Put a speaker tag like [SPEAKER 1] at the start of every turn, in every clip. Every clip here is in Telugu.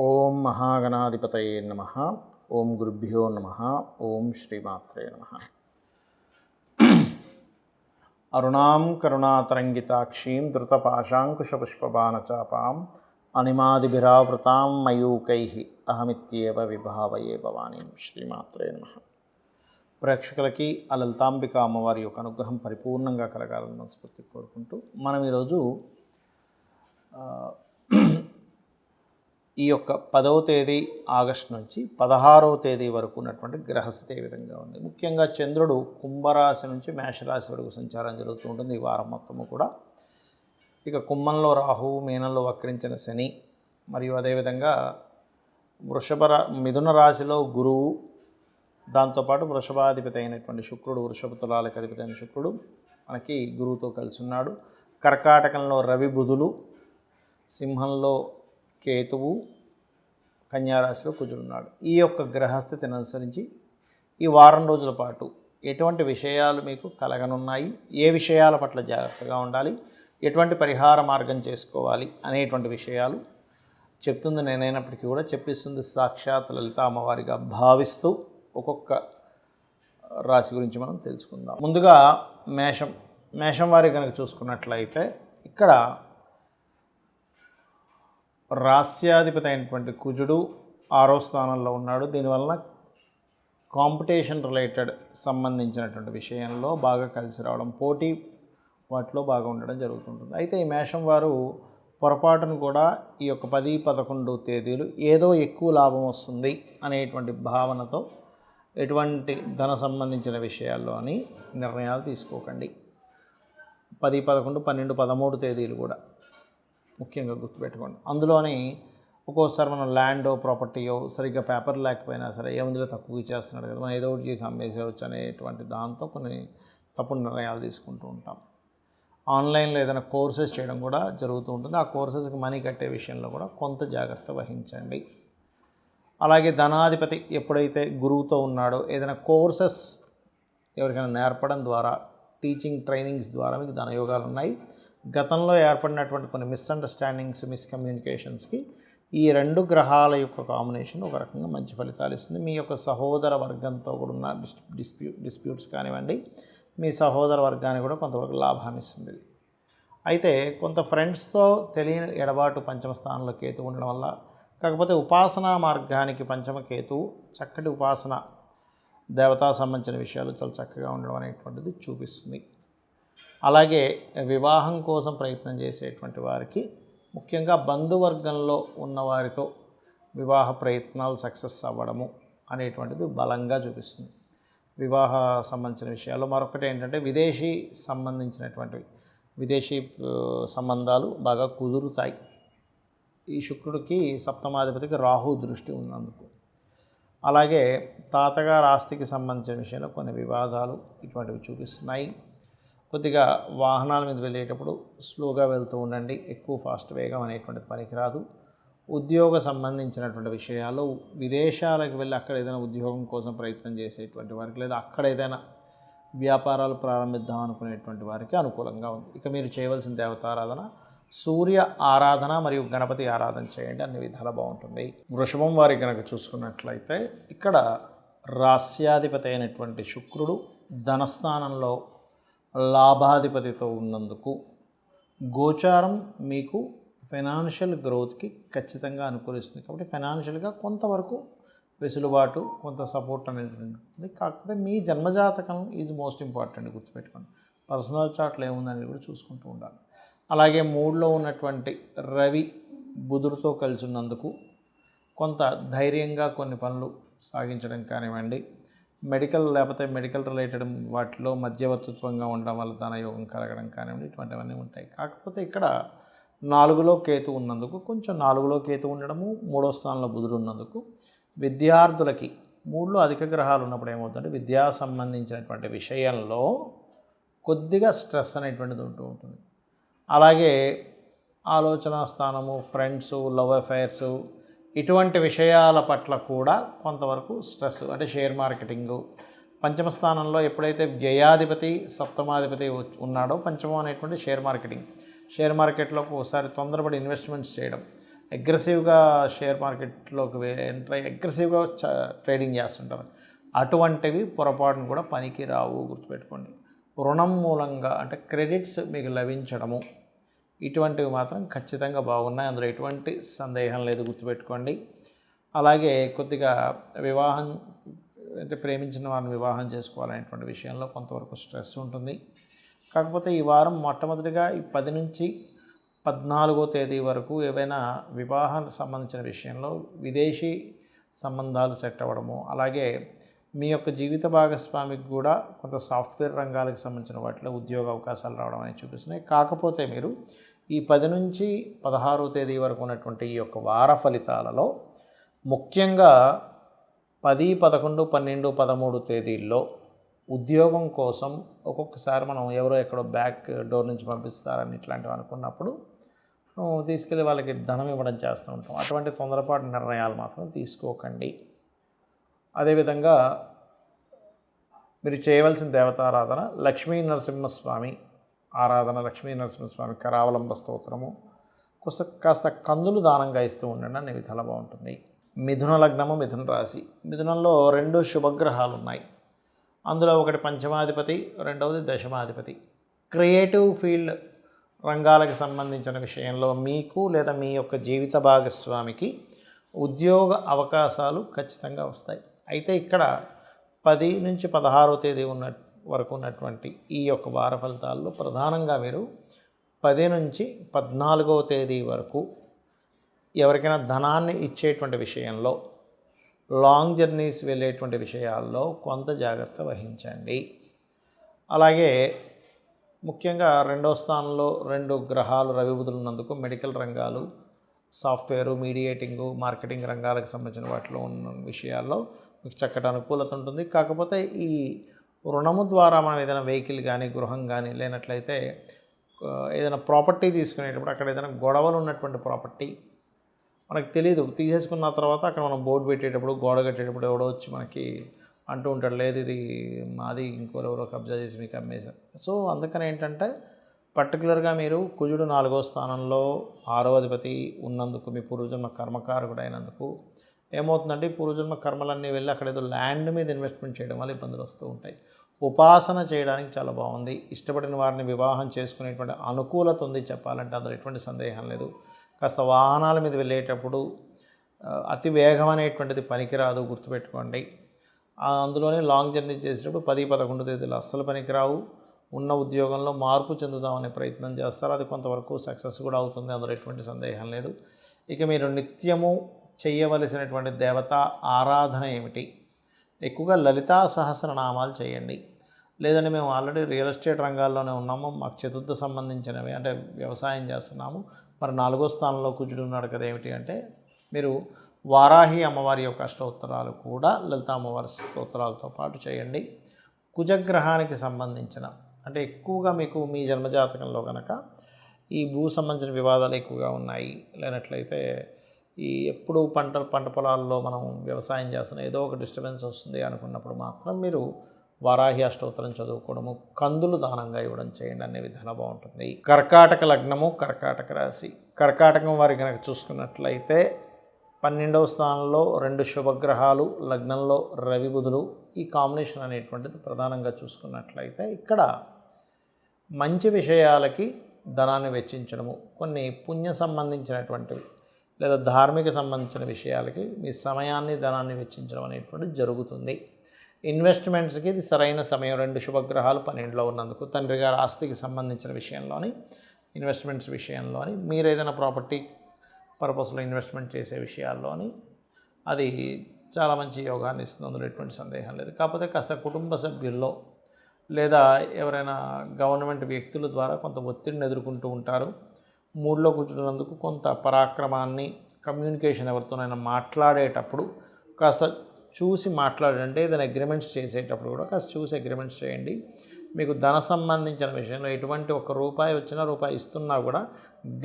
[SPEAKER 1] ఓం మహాగణాధిపతయే నమః. ఓం గురుభ్యో నమః. ఓం శ్రీమాత్రే నమః. అరుణాం కరుణాతరంగితాక్షీం ధృతపాశాంకుశపుష్పబాణచాపాం అనిమాదిభిరావృతాం మయూకైః అహమిత్యేవ విభావయే భవానీం. శ్రీమాత్రే నమః. ప్రేక్షకులకి ఆ లలితాంబిక అమ్మవారి యొక్క అనుగ్రహం పరిపూర్ణంగా కలగాలని మనస్ఫూర్తి కోరుకుంటూ మనం ఈరోజు ఈ యొక్క 10వ తేదీ ఆగస్టు నుంచి 16వ తేదీ వరకు ఉన్నటువంటి గ్రహస్థితి ఏ విధంగా ఉంది. ముఖ్యంగా చంద్రుడు కుంభరాశి నుంచి మేషరాశి వరకు సంచారం జరుగుతూ ఉంటుంది ఈ వారం మొత్తము కూడా. ఇక కుంభంలో రాహువు, మీనంలో వక్రించిన శని, మరియు అదేవిధంగా మిథున రాశిలో గురువు, దాంతోపాటు వృషభాధిపతి అయినటువంటి శుక్రుడు, వృషభ తులాలకు అధిపతి అయిన శుక్రుడు మనకి గురువుతో కలిసి ఉన్నాడు. కర్కాటకంలో రవి, బుధులు, సింహంలో కేతువు, కన్యారాశిలో కుజుడున్నాడు. ఈ యొక్క గ్రహస్థితిని అనుసరించి ఈ వారం రోజుల పాటు ఎటువంటి విషయాలు మీకు కలగనున్నాయి, ఏ విషయాల పట్ల జాగ్రత్తగా ఉండాలి, ఎటువంటి పరిహార మార్గం చేసుకోవాలి అనేటువంటి విషయాలు చెప్తుంది నేనైనప్పటికీ కూడా చెప్పిస్తుంది సాక్షాత్ లలిత అమ్మవారిగా భావిస్తూ ఒక్కొక్క రాశి గురించి మనం తెలుసుకుందాం. ముందుగా మేషం వారి కనుక చూసుకున్నట్లయితే ఇక్కడ రాస్యాధిపతి అయినటువంటి కుజుడు 6వ స్థానంలో ఉన్నాడు. దీనివలన కాంపిటీషన్ రిలేటెడ్ సంబంధించినటువంటి విషయంలో బాగా కలిసి రావడం, పోటీ వాటిలో బాగా ఉండడం జరుగుతుంటుంది. అయితే ఈ మేషం వారు పొరపాటును కూడా ఈ యొక్క 10, 11 తేదీలు ఏదో ఎక్కువ లాభం వస్తుంది అనేటువంటి భావనతో ఎటువంటి ధన సంబంధించిన విషయాల్లో అని నిర్ణయాలు తీసుకోకండి. 10, 11, 12, 13 తేదీలు కూడా ముఖ్యంగా గుర్తుపెట్టుకోండి. అందులోని ఒక్కోసారి మనం ల్యాండో, ప్రాపర్టీయో సరిగ్గా పేపర్ లేకపోయినా సరే ఏముందిలో తక్కువ ఇచ్చేస్తున్నాడు కదా, మనం ఏదో ఒకటి చేసి అమ్మేసేవచ్చు అనేటువంటి దాంతో కొన్ని తప్పుడు నిర్ణయాలు తీసుకుంటూ ఉంటాం. ఆన్లైన్లో ఏదైనా కోర్సెస్ చేయడం కూడా జరుగుతూ ఉంటుంది. ఆ కోర్సెస్కి మనీ కట్టే విషయంలో కూడా కొంత జాగ్రత్త వహించండి. అలాగే ధనాధిపతి ఎప్పుడైతే గురువుతో ఉన్నాడో ఏదైనా కోర్సెస్ ఎవరికైనా నేర్పడం ద్వారా, టీచింగ్ ట్రైనింగ్స్ ద్వారా మీకు ధనయోగాలు ఉన్నాయి. గతంలో ఏర్పడినటువంటి కొన్ని మిస్అండర్స్టాండింగ్స్, మిస్కమ్యూనికేషన్స్కి ఈ 2 గ్రహాల యొక్క కాంబినేషన్ ఒక రకంగా మంచి ఫలితాలు ఇస్తుంది. మీ యొక్క సహోదర వర్గంతో కూడా ఉన్న డిస్ప్యూట్స్ కానివ్వండి, మీ సహోదర వర్గానికి కూడా కొంతవరకు లాభాన్ని ఇస్తుంది. అయితే కొంత ఫ్రెండ్స్తో తెలియని ఎడబాటు పంచమ స్థానంలో కేతు ఉండడం వల్ల, కాకపోతే ఉపాసనా మార్గానికి పంచమ కేతువు చక్కటి ఉపాసన, దేవతా సంబంధించిన విషయాలు చాలా చక్కగా ఉండడం అనేటువంటిది చూపిస్తుంది. అలాగే వివాహం కోసం ప్రయత్నం చేసేటువంటి వారికి, ముఖ్యంగా బంధువర్గంలో ఉన్నవారితో వివాహ ప్రయత్నాలు సక్సెస్ అవ్వడము అనేటువంటిది బలంగా చూపిస్తుంది. వివాహ సంబంధించిన విషయాల్లో మరొకటి ఏంటంటే విదేశీ సంబంధాలు బాగా కుదురుతాయి. ఈ శుక్రుడికి సప్తమాధిపతికి రాహు దృష్టి ఉన్నందుకు. అలాగే తాతగారి ఆస్తికి సంబంధించిన విషయంలో కొన్ని వివాదాలు ఇటువంటివి చూపిస్తున్నాయి. కొద్దిగా వాహనాల మీద వెళ్ళేటప్పుడు స్లోగా వెళ్తూ ఉండండి, ఎక్కువ ఫాస్ట్ వేగం అనేటువంటిది పనికిరాదు. ఉద్యోగ సంబంధించినటువంటి విషయాలు, విదేశాలకు వెళ్ళి అక్కడ ఏదైనా ఉద్యోగం కోసం ప్రయత్నం చేసేటువంటి వారికి, లేదా అక్కడ ఏదైనా వ్యాపారాలు ప్రారంభిద్దాం అనుకునేటువంటి వారికి అనుకూలంగా ఉంది. ఇక మీరు చేయవలసిన దేవతారాధన సూర్య ఆరాధన మరియు గణపతి ఆరాధన చేయండి, అన్ని విధాలా బాగుంటుంది. వృషభం వారి కనుక చూసుకున్నట్లయితే ఇక్కడ రాస్యాధిపతి అయినటువంటి శుక్రుడు ధనస్థానంలో లాభాధిపతితో ఉన్నందుకు గోచారం మీకు ఫైనాన్షియల్ గ్రోత్కి ఖచ్చితంగా అనుకూలిస్తుంది. కాబట్టి ఫైనాన్షియల్గా కొంతవరకు వెసులుబాటు, కొంత సపోర్ట్ అనేది ఉంటుంది. కాకపోతే మీ జన్మజాతకం ఈజ్ మోస్ట్ ఇంపార్టెంట్, గుర్తుపెట్టుకోండి. పర్సనల్ చార్ట్లో ఏముందని కూడా చూసుకుంటూ ఉండాలి. అలాగే 3లో ఉన్నటువంటి రవి బుధుడితో కలిసి ఉన్నందుకు కొంత ధైర్యంగా కొన్ని పనులు సాగించడం కానివ్వండి, లేకపోతే మెడికల్ రిలేటెడ్ వాటిలో మధ్యవర్తిత్వంగా ఉండడం వల్ల ధనయోగం కలగడం కానివ్వండి, ఇటువంటివన్నీ ఉంటాయి. కాకపోతే ఇక్కడ 4లో కేతు ఉన్నందుకు, కొంచెం 4లో కేతు ఉండడము, 3వ స్థానంలో బుధుడు ఉన్నందుకు విద్యార్థులకి 3లో అధిక గ్రహాలు ఉన్నప్పుడు ఏమవుతుందంటే విద్యా సంబంధించినటువంటి విషయంలో కొద్దిగా స్ట్రెస్ అనేటువంటిది ఉంటూ ఉంటుంది. అలాగే ఆలోచన స్థానము, ఫ్రెండ్స్, లవ్ అఫైర్స్, ఇటువంటి విషయాల పట్ల కూడా కొంతవరకు స్ట్రెస్, అంటే షేర్ మార్కెటింగు. పంచమ స్థానంలో ఎప్పుడైతే వ్యయాధిపతి, సప్తమాధిపతి ఉన్నాడో, పంచమం అనేటువంటి షేర్ మార్కెట్లో ఒకసారి తొందరపడి ఇన్వెస్ట్మెంట్స్ చేయడం, అగ్రెసివ్గా షేర్ మార్కెట్లోకి ఎంటర్ అయ్యి అగ్రెసివ్గా ట్రేడింగ్ చేస్తుంటారు. అటువంటివి పొరపాటును కూడా పనికి రావు, గుర్తుపెట్టుకోండి. రుణం మూలంగా అంటే క్రెడిట్స్ మీకు లభించడము ఇటువంటివి మాత్రం ఖచ్చితంగా బాగున్నాయి, అందులో ఎటువంటి సందేహం లేదు, గుర్తుపెట్టుకోండి. అలాగే కొద్దిగా వివాహం అంటే ప్రేమించిన వారిని వివాహం చేసుకోవాలనేటువంటి విషయంలో కొంతవరకు స్ట్రెస్ ఉంటుంది. కాకపోతే ఈ వారం మొట్టమొదటిగా ఈ 10 నుంచి 14వ తేదీ వరకు ఏవైనా వివాహానికి సంబంధించిన విషయంలో విదేశీ సంబంధాలు సెట్ అవ్వడము, అలాగే మీ యొక్క జీవిత భాగస్వామికి కూడా కొంత సాఫ్ట్వేర్ రంగాలకు సంబంధించిన వాటిలో ఉద్యోగ అవకాశాలు రావడం అనేది చూపిస్తున్నాయి. కాకపోతే మీరు ఈ 10 నుంచి 16వ తేదీ వరకు ఉన్నటువంటి ఈ యొక్క వార ఫలితాలలో ముఖ్యంగా 10, 11, 12, 13 తేదీల్లో ఉద్యోగం కోసం ఒక్కొక్కసారి మనం ఎవరో ఎక్కడో బ్యాక్ డోర్ నుంచి పంపిస్తారని ఇట్లాంటివి అనుకున్నప్పుడు తీసుకెళ్ళి వాళ్ళకి ధనం ఇవ్వడం చేస్తూ ఉంటాం. అటువంటి తొందరపాటు నిర్ణయాలు మాత్రం తీసుకోకండి. అదేవిధంగా మీరు చేయవలసిన దేవతారాధన లక్ష్మీ నరసింహస్వామి ఆరాధన, లక్ష్మీ నరసింహస్వామి కరావలంబ స్తోత్రము, కాస్త కందులు దానంగా ఇస్తూ ఉండండి, అన్ని విధాలా బాగుంటుంది. మిథున లగ్నము, మిథున రాశి. మిథునంలో 2 శుభగ్రహాలు ఉన్నాయి. అందులో ఒకటి పంచమాధిపతి, రెండవది దశమాధిపతి. క్రియేటివ్ ఫీల్డ్ రంగాలకు సంబంధించిన విషయంలో మీకు లేదా మీ యొక్క జీవిత భాగస్వామికి ఉద్యోగ అవకాశాలు ఖచ్చితంగా వస్తాయి. అయితే ఇక్కడ 10 నుంచి 16వ తేదీ వరకు ఉన్నటువంటి ఈ యొక్క వార ఫలితాల్లో ప్రధానంగా మీరు 10 నుంచి 14వ తేదీ వరకు ఎవరికైనా ధనాన్ని ఇచ్చేటువంటి విషయంలో, లాంగ్ జర్నీస్ వెళ్ళేటువంటి విషయాల్లో కొంత జాగ్రత్త వహించండి. అలాగే ముఖ్యంగా 2వ స్థానంలో 2 గ్రహాలు రవి బుధులు ఉన్నందుకు మెడికల్ రంగాలు, సాఫ్ట్వేరు, మీడియేటింగు, మార్కెటింగ్ రంగాలకు సంబంధించిన వాటిలో ఉన్న విషయాల్లో మీకు చక్కటి అనుకూలత ఉంటుంది. కాకపోతే ఈ రుణము ద్వారా మనం ఏదైనా వెహికల్ కానీ, గృహం కానీ లేనట్లయితే ఏదైనా ప్రాపర్టీ తీసుకునేటప్పుడు అక్కడ ఏదైనా గొడవలు ఉన్నటువంటి ప్రాపర్టీ మనకు తెలియదు, తీసేసుకున్న తర్వాత అక్కడ మనం బోర్డు పెట్టేటప్పుడు, గోడ కట్టేటప్పుడు ఎవడో వచ్చి మనకి అంటూ ఉంటాడు, లేదు ఇది మాది, ఇంకోరెవరో కబ్జా చేసి మీకు అమ్మేశారు. సో అందుకని ఏంటంటే పర్టికులర్గా మీరు కుజుడు 4వ స్థానంలో 6వ అధిపతి ఉన్నందుకు, మీ పూర్వజన్మ కర్మకారకుడు అయినందుకు ఏమవుతుందంటే పూర్వజన్మ కర్మలన్నీ వెళ్ళి అక్కడ ఏదో ల్యాండ్ మీద ఇన్వెస్ట్మెంట్ చేయడం వల్ల ఇబ్బందులు వస్తూ ఉంటాయి. ఉపాసన చేయడానికి చాలా బాగుంది. ఇష్టపడిన వారిని వివాహం చేసుకునేటువంటి అనుకూలత ఉంది చెప్పాలంటే, అందులో ఎటువంటి సందేహం లేదు. కాస్త వాహనాల మీద వెళ్ళేటప్పుడు అతి వేగం అనేటువంటిది పనికిరాదు, గుర్తుపెట్టుకోండి. అందులోనే లాంగ్ జర్నీ చేసేటప్పుడు 10, 11 తేదీలు అస్సలు పనికిరావు. ఉన్న ఉద్యోగంలో మార్పు చెందుదామనే ప్రయత్నం చేస్తారు, అది కొంతవరకు సక్సెస్ కూడా అవుతుంది, అందులో ఎటువంటి సందేహం లేదు. ఇక మీరు నిత్యము చేయవలసినటువంటి దేవతా ఆరాధన ఏమిటి? ఎక్కువగా లలితా సహస్రనామాలు చేయండి. లేదంటే మేము ఆల్రెడీ రియల్ ఎస్టేట్ రంగాల్లోనే ఉన్నాము, మాకు చతుర్థ సంబంధించినవి అంటే వ్యవసాయం చేస్తున్నాము, మరి 4వ స్థానంలో కుజుడు ఉన్నాడు కదా, ఏమిటి అంటే మీరు వారాహి అమ్మవారి యొక్క అష్టోత్తరాలు కూడా లలితా అమ్మవారి స్తోత్రాలతో పాటు చేయండి. కుజగ్రహానికి సంబంధించిన అంటే ఎక్కువగా మీకు మీ జన్మజాతకంలో కనుక ఈ భూ సంబంధించిన వివాదాలు ఎక్కువగా ఉన్నాయి, లేనట్లయితే ఈ ఎప్పుడు పంట పొలాల్లో మనం వ్యవసాయం చేస్తున్న ఏదో ఒక డిస్టర్బెన్స్ వస్తుంది అనుకున్నప్పుడు మాత్రం మీరు వారాహి అష్టోత్తరం చదువుకోవడము, కందులు దానంగా ఇవ్వడం చేయండి, అనే విధానం బాగుంటుంది. కర్కాటక లగ్నము, కర్కాటక రాశి. కర్కాటకం వారి కనుక చూసుకున్నట్లయితే 12వ స్థానంలో 2 శుభగ్రహాలు, లగ్నంలో రవి బుధులు, ఈ కాంబినేషన్ అనేటువంటిది ప్రధానంగా చూసుకున్నట్లయితే ఇక్కడ మంచి విషయాలకి ధనాన్ని వెచ్చించడము, కొన్ని పుణ్య సంబంధించినటువంటివి లేదా ధార్మిక సంబంధించిన విషయాలకి మీ సమయాన్ని, ధనాన్ని వెచ్చించడం అనేటువంటిది జరుగుతుంది. ఇన్వెస్ట్మెంట్స్కి ఇది సరైన సమయం. 2 శుభగ్రహాలు 12లో ఉన్నందుకు తండ్రి గారి ఆస్తికి సంబంధించిన విషయంలోని, ఇన్వెస్ట్మెంట్స్ విషయంలోని, మీరు ఏదైనా ప్రాపర్టీ పర్పస్లో ఇన్వెస్ట్మెంట్ చేసే విషయాల్లోని అది చాలా మంచి యోగాన్ని ఇస్తుంది, అందులో ఎటువంటి సందేహం లేదు. కాకపోతే కాస్త కుటుంబ సభ్యుల్లో లేదా ఎవరైనా గవర్నమెంట్ వ్యక్తుల ద్వారా కొంత ఒత్తిడిని ఎదుర్కొంటూ ఉంటారు. 3లో కూర్చున్నందుకు కొంత పరాక్రమాన్ని, కమ్యూనికేషన్ ఎవరితోనైనా మాట్లాడేటప్పుడు కాస్త చూసి మాట్లాడండి. ఏదైనా అగ్రిమెంట్స్ చేసేటప్పుడు కూడా కాస్త చూసి అగ్రిమెంట్స్ చేయండి. మీకు ధన సంబంధించిన విషయంలో ఎటువంటి ₹1 వచ్చినా రూపాయి ఇస్తున్నా కూడా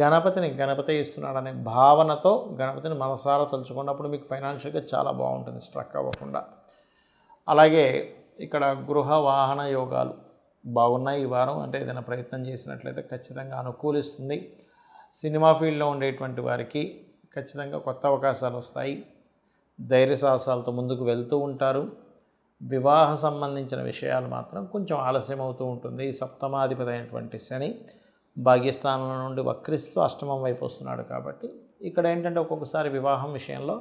[SPEAKER 1] గణపతి ఇస్తున్నాడనే భావనతో గణపతిని మనసారా తలుచుకున్నప్పుడు మీకు ఫైనాన్షియల్గా చాలా బాగుంటుంది, స్ట్రక్ అవ్వకుండా. అలాగే ఇక్కడ గృహ వాహన యోగాలు బాగున్నాయి ఈ వారం. అంటే ఏదైనా ప్రయత్నం చేసినట్లయితే ఖచ్చితంగా అనుకూలిస్తుంది. సినిమా ఫీల్డ్లో ఉండేటువంటి వారికి ఖచ్చితంగా కొత్త అవకాశాలు వస్తాయి. ధైర్య సాహసాలతో ముందుకు వెళ్తూ ఉంటారు. వివాహ సంబంధించిన విషయాలు మాత్రం కొంచెం ఆలస్యం అవుతూ ఉంటుంది. సప్తమాధిపతి అయినటువంటి శని భాగ్యస్థానంలో నుండి వక్రిస్తూ అష్టమం వైపు వస్తున్నాడు కాబట్టి ఇక్కడ ఏంటంటే ఒక్కొక్కసారి వివాహం విషయంలో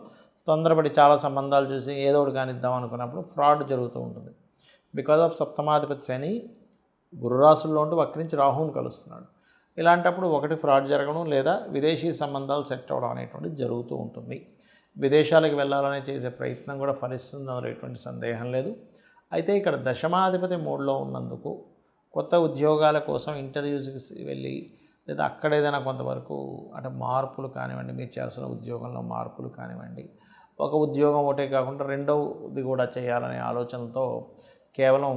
[SPEAKER 1] తొందరపడి చాలా సంబంధాలు చూసి ఏదో ఒకటి కానిద్దాం అనుకున్నప్పుడు ఫ్రాడ్ జరుగుతూ ఉంటుంది. బికాజ్ ఆఫ్ సప్తమాధిపతి శని గురురాశుల్లో ఉంటూ వక్రించి రాహువుని కలుస్తున్నాడు. ఇలాంటప్పుడు ఒకటి ఫ్రాడ్ జరగడం లేదా విదేశీ సంబంధాలు సెట్ అవ్వడం అనేటువంటిది జరుగుతూ ఉంటుంది. విదేశాలకు వెళ్ళాలని చేసే ప్రయత్నం కూడా ఫలిస్తుంది, అందులో ఎటువంటి సందేహం లేదు. అయితే ఇక్కడ దశమాధిపతి మూడులో ఉన్నందుకు కొత్త ఉద్యోగాల కోసం ఇంటర్వ్యూస్కి వెళ్ళి లేదా అక్కడ ఏదైనా కొంతవరకు అంటే మార్పులు కానివ్వండి, మీరు చేస్తున్న ఉద్యోగంలో మార్పులు కానివ్వండి, ఒక ఉద్యోగం ఒకటే కాకుండా రెండవది కూడా చేయాలనే ఆలోచనతో కేవలం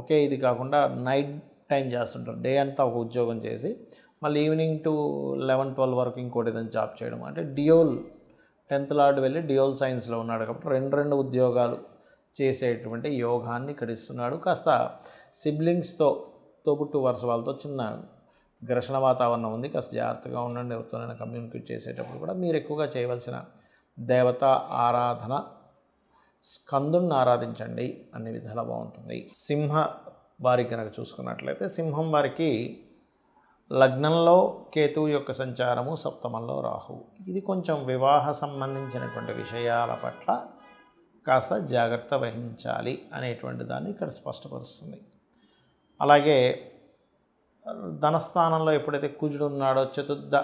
[SPEAKER 1] ఒకే ఇది కాకుండా నైట్ టైం చేస్తుంటారు. డే అంతా ఒక ఉద్యోగం చేసి మళ్ళీ ఈవినింగ్ టు 11-12 వరకు ఇంకోటి ఏదైనా జాబ్ చేయడం. అంటే డియోల్ 10th లార్డ్ వెళ్ళి డియోల్ సైన్స్లో ఉన్నాడు కాబట్టి రెండు ఉద్యోగాలు చేసేటువంటి యోగాన్ని ఇక్కడ ఇస్తున్నాడు. కాస్త సిబ్లింగ్స్తో తోబుట్టు వరుస వాళ్ళతో చిన్న ఘర్షణ వాతావరణం ఉంది. కాస్త జాగ్రత్తగా ఉండండి. ఎవరితోనైనా కమ్యూనికేట్ చేసేటప్పుడు కూడా మీరు ఎక్కువగా చేయవలసిన దేవతా ఆరాధన స్కందుని ఆరాధించండి, అన్ని విధాలా బాగుంటుంది. సింహ వారికి కనుక చూసుకున్నట్లయితే సింహం వారికి లగ్నంలో కేతువు యొక్క సంచారము, సప్తమంలో రాహువు. ఇది కొంచెం వివాహ సంబంధించినటువంటి విషయాల పట్ల కాస్త జాగ్రత్త వహించాలి అనేటువంటి దాన్ని ఇక్కడ స్పష్టపరుస్తుంది. అలాగే ధనస్థానంలో ఎప్పుడైతే కుజుడు ఉన్నాడో, చతుర్థ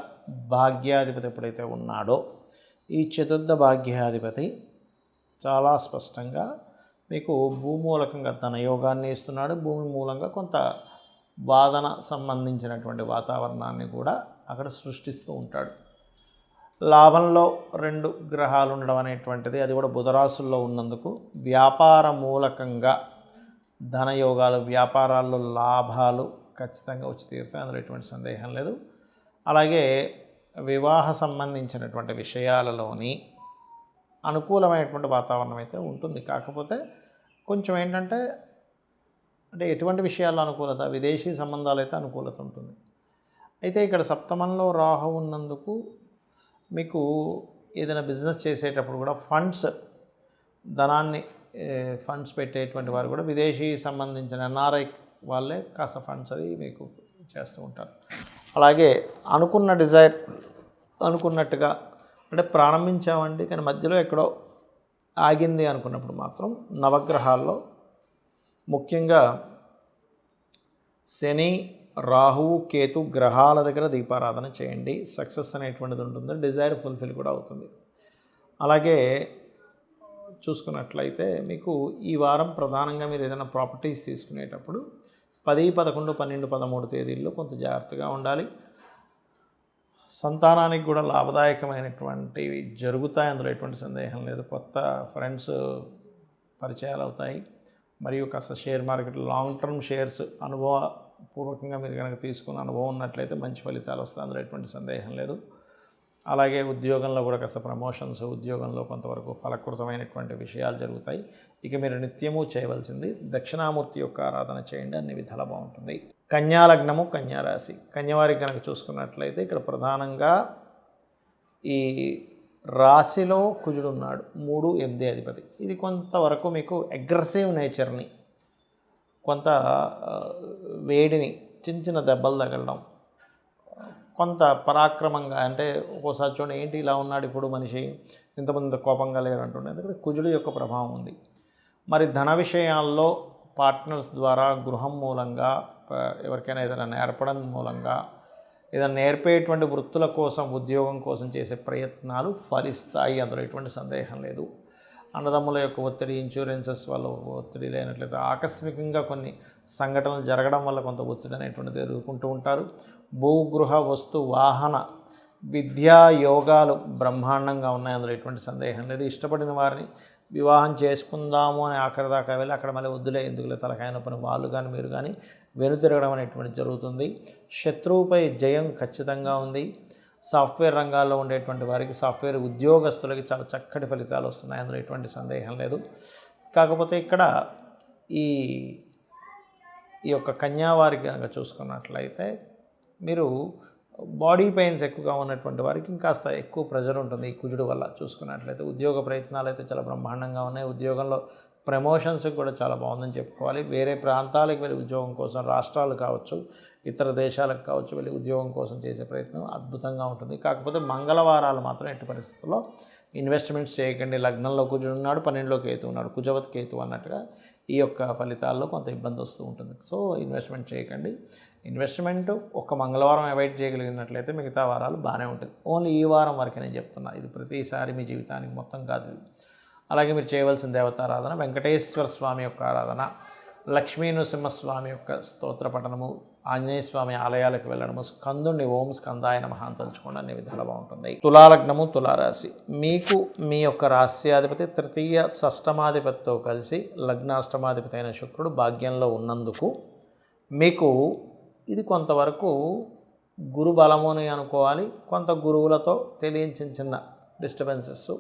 [SPEAKER 1] భాగ్యాధిపతి ఎప్పుడైతే ఉన్నాడో, ఈ చతుర్థ భాగ్యాధిపతి చాలా స్పష్టంగా మీకు భూమూలకంగా ధనయోగాన్ని ఇస్తున్నాడు. భూమి మూలంగా కొంత వాదన సంబంధించినటువంటి వాతావరణాన్ని కూడా అక్కడ సృష్టిస్తూ ఉంటాడు. లాభంలో 2 గ్రహాలు ఉండడం అనేటువంటిది, అది కూడా బుధరాశుల్లో ఉన్నందుకు వ్యాపార మూలకంగా ధనయోగాలు, వ్యాపారాల్లో లాభాలు ఖచ్చితంగా వచ్చి తీరుతాయి, అందులో ఎటువంటి సందేహం లేదు. అలాగే వివాహ సంబంధించినటువంటి విషయాలలోని అనుకూలమైనటువంటి వాతావరణం అయితే ఉంటుంది. కాకపోతే కొంచెం ఏంటంటే ఎటువంటి విషయాల్లో అనుకూలత, విదేశీ సంబంధాలు అయితే అనుకూలత ఉంటుంది. అయితే ఇక్కడ సప్తమంలో రాహు ఉన్నందుకు మీకు ఏదైనా బిజినెస్ చేసేటప్పుడు కూడా ధనాన్ని ఫండ్స్ పెట్టేటువంటి వారు కూడా విదేశీ సంబంధించిన ఎన్ఆర్ఐ వాళ్ళే కాస్త ఫండ్స్ అది మీకు చేస్తూ ఉంటారు. అలాగే అనుకున్నట్టుగా అంటే ప్రారంభించామండి కానీ మధ్యలో ఎక్కడో ఆగింది అనుకున్నప్పుడు మాత్రం నవగ్రహాల్లో ముఖ్యంగా శని, రాహువు, కేతు గ్రహాల దగ్గర దీపారాధన చేయండి. సక్సెస్ అనేటువంటిది ఉంటుంది, డిజైర్ ఫుల్ఫిల్ కూడా అవుతుంది. అలాగే చూసుకున్నట్లయితే మీకు ఈ వారం ప్రధానంగా మీరు ఏదైనా ప్రాపర్టీస్ తీసుకునేటప్పుడు 10, 11, 12, 13 తేదీల్లో కొంత జాగ్రత్తగా ఉండాలి. సంతానానికి కూడా లాభదాయకమైనటువంటివి జరుగుతాయి, అందులో ఎటువంటి సందేహం లేదు. కొత్త ఫ్రెండ్స్ పరిచయాలు అవుతాయి. మరియు కాస్త share market, long term shares అనుభవపూర్వకంగా మీరు కనుక తీసుకున్న అనుభవం ఉన్నట్లయితే మంచి ఫలితాలు వస్తాయి, అందులో ఎటువంటి సందేహం లేదు. అలాగే ఉద్యోగంలో కూడా కాస్త ప్రమోషన్స్, ఉద్యోగంలో కొంతవరకు ఫలకృతమైనటువంటి విషయాలు జరుగుతాయి. ఇక మీరు నిత్యము చేయవలసింది దక్షిణామూర్తి యొక్క ఆరాధన చేయండి, అన్ని విధాలా బాగుంటుంది. కన్యా లగ్నము, కన్యా రాశి, కన్యవారికి కనుక చూసుకున్నట్లయితే ఇక్కడ ప్రధానంగా ఈ రాశిలో కుజుడు ఉన్నాడు, 3, 8 అధిపతి. ఇది కొంతవరకు మీకు అగ్రెసివ్ నేచర్ని, కొంత వేడిని, చిన్న దెబ్బలు తగలడం, కొంత పరాక్రమంగా అంటే ఒక్కోసారి చూడండి ఏంటి ఇలా ఉన్నాడు ఇప్పుడు మనిషి, ఇంతమంది కోపంగా లేడు అంటుండే, ఎందుకంటే కుజుడు యొక్క ప్రభావం ఉంది. మరి ధన విషయాల్లో పార్ట్నర్స్ ద్వారా, గృహం మూలంగా, ఎవరికైనా ఏదైనా నేర్పడం మూలంగా, ఏదైనా నేర్పేటువంటి వృత్తుల కోసం, ఉద్యోగం కోసం చేసే ప్రయత్నాలు ఫలిస్తాయి, అందులో ఎటువంటి సందేహం లేదు. అన్నదమ్ముల యొక్క ఒత్తిడి, ఇన్సూరెన్సెస్ వల్ల ఒత్తిడి లేనట్లయితే ఆకస్మికంగా కొన్ని సంఘటనలు జరగడం వల్ల కొంత ఒత్తిడి అనేటువంటిది ఎదుర్కొంటూ ఉంటారు. భూగృహ వస్తు వాహన విద్యా యోగాలు బ్రహ్మాండంగా ఉన్నాయి, అందులో ఎటువంటి సందేహం లేదు. ఇష్టపడిన వారిని వివాహం చేసుకుందాము అని ఆఖరి దాకా వెళ్ళి అక్కడ మళ్ళీ వద్దులే ఎందుకులే తలకాయ నొప్పని వాళ్ళు కానీ మీరు కానీ వెనుతిరగడం అనేటువంటి జరుగుతుంది. శత్రువుపై జయం ఖచ్చితంగా ఉంది. సాఫ్ట్వేర్ రంగాల్లో ఉండేటువంటి వారికి, సాఫ్ట్వేర్ ఉద్యోగస్తులకి చాలా చక్కటి ఫలితాలు వస్తున్నాయి, అందులో ఎటువంటి సందేహం లేదు. కాకపోతే ఇక్కడ ఈ యొక్క కన్యా వారికి కనుక చూసుకున్నట్లయితే మీరు బాడీ పెయిన్స్ ఎక్కువగా ఉన్నటువంటి వారికి ఇంకాస్త ఎక్కువ ప్రెజర్ ఉంటుంది ఈ కుజుడు వల్ల. చూసుకున్నట్లయితే ఉద్యోగ ప్రయత్నాలు అయితే చాలా బ్రహ్మాండంగా ఉన్నాయి. ఉద్యోగంలో ప్రమోషన్స్కి కూడా చాలా బాగుందని చెప్పుకోవాలి. వేరే ప్రాంతాలకు వెళ్ళి ఉద్యోగం కోసం, రాష్ట్రాలు కావచ్చు, ఇతర దేశాలకు కావచ్చు, వెళ్ళి ఉద్యోగం కోసం చేసే ప్రయత్నం అద్భుతంగా ఉంటుంది. కాకపోతే మంగళవారాలు మాత్రం ఎట్టి పరిస్థితుల్లో ఇన్వెస్ట్మెంట్స్ చేయకండి. లగ్నంలో కుజుడు ఉన్నాడు, 12లో కేతు ఉన్నాడు, కుజవత్ కేతు అన్నట్టుగా ఈ యొక్క ఫలితాల్లో కొంత ఇబ్బంది వస్తూ ఉంటుంది. సో ఇన్వెస్ట్మెంట్ చేయకండి. ఇన్వెస్ట్మెంట్ ఒక మంగళవారం అవాయిడ్ చేయగలిగినట్లయితే మిగతా వారాలు బాగానే ఉంటుంది. ఓన్లీ ఈ వారం వరకే నేను చెప్తున్నా, ఇది ప్రతిసారి మీ జీవితానికి మొత్తం కాదు ఇది. అలాగే మీరు చేయవలసిన దేవతారాధన వెంకటేశ్వర స్వామి యొక్క ఆరాధన, లక్ష్మీ నృసింహస్వామి యొక్క స్తోత్ర పఠనము, ఆంజనేయ స్వామి ఆలయాలకు వెళ్ళడము, స్కందుని ఓం స్కందాయ నమః అని తలుచుకోండి, అన్ని విధాలు బాగుంటుంది. తులాలగ్నము, తులారాశి. మీకు మీ యొక్క రాశ్యాధిపతి తృతీయ షష్టమాధిపతితో కలిసి లగ్నాష్టమాధిపతి అయిన శుక్రుడు భాగ్యంలో ఉన్నందుకు మీకు ఇది కొంతవరకు గురు బలము అని అనుకోవాలి. కొంత గురువులతో తెలియని చిన్న డిస్టర్బెన్సెస్,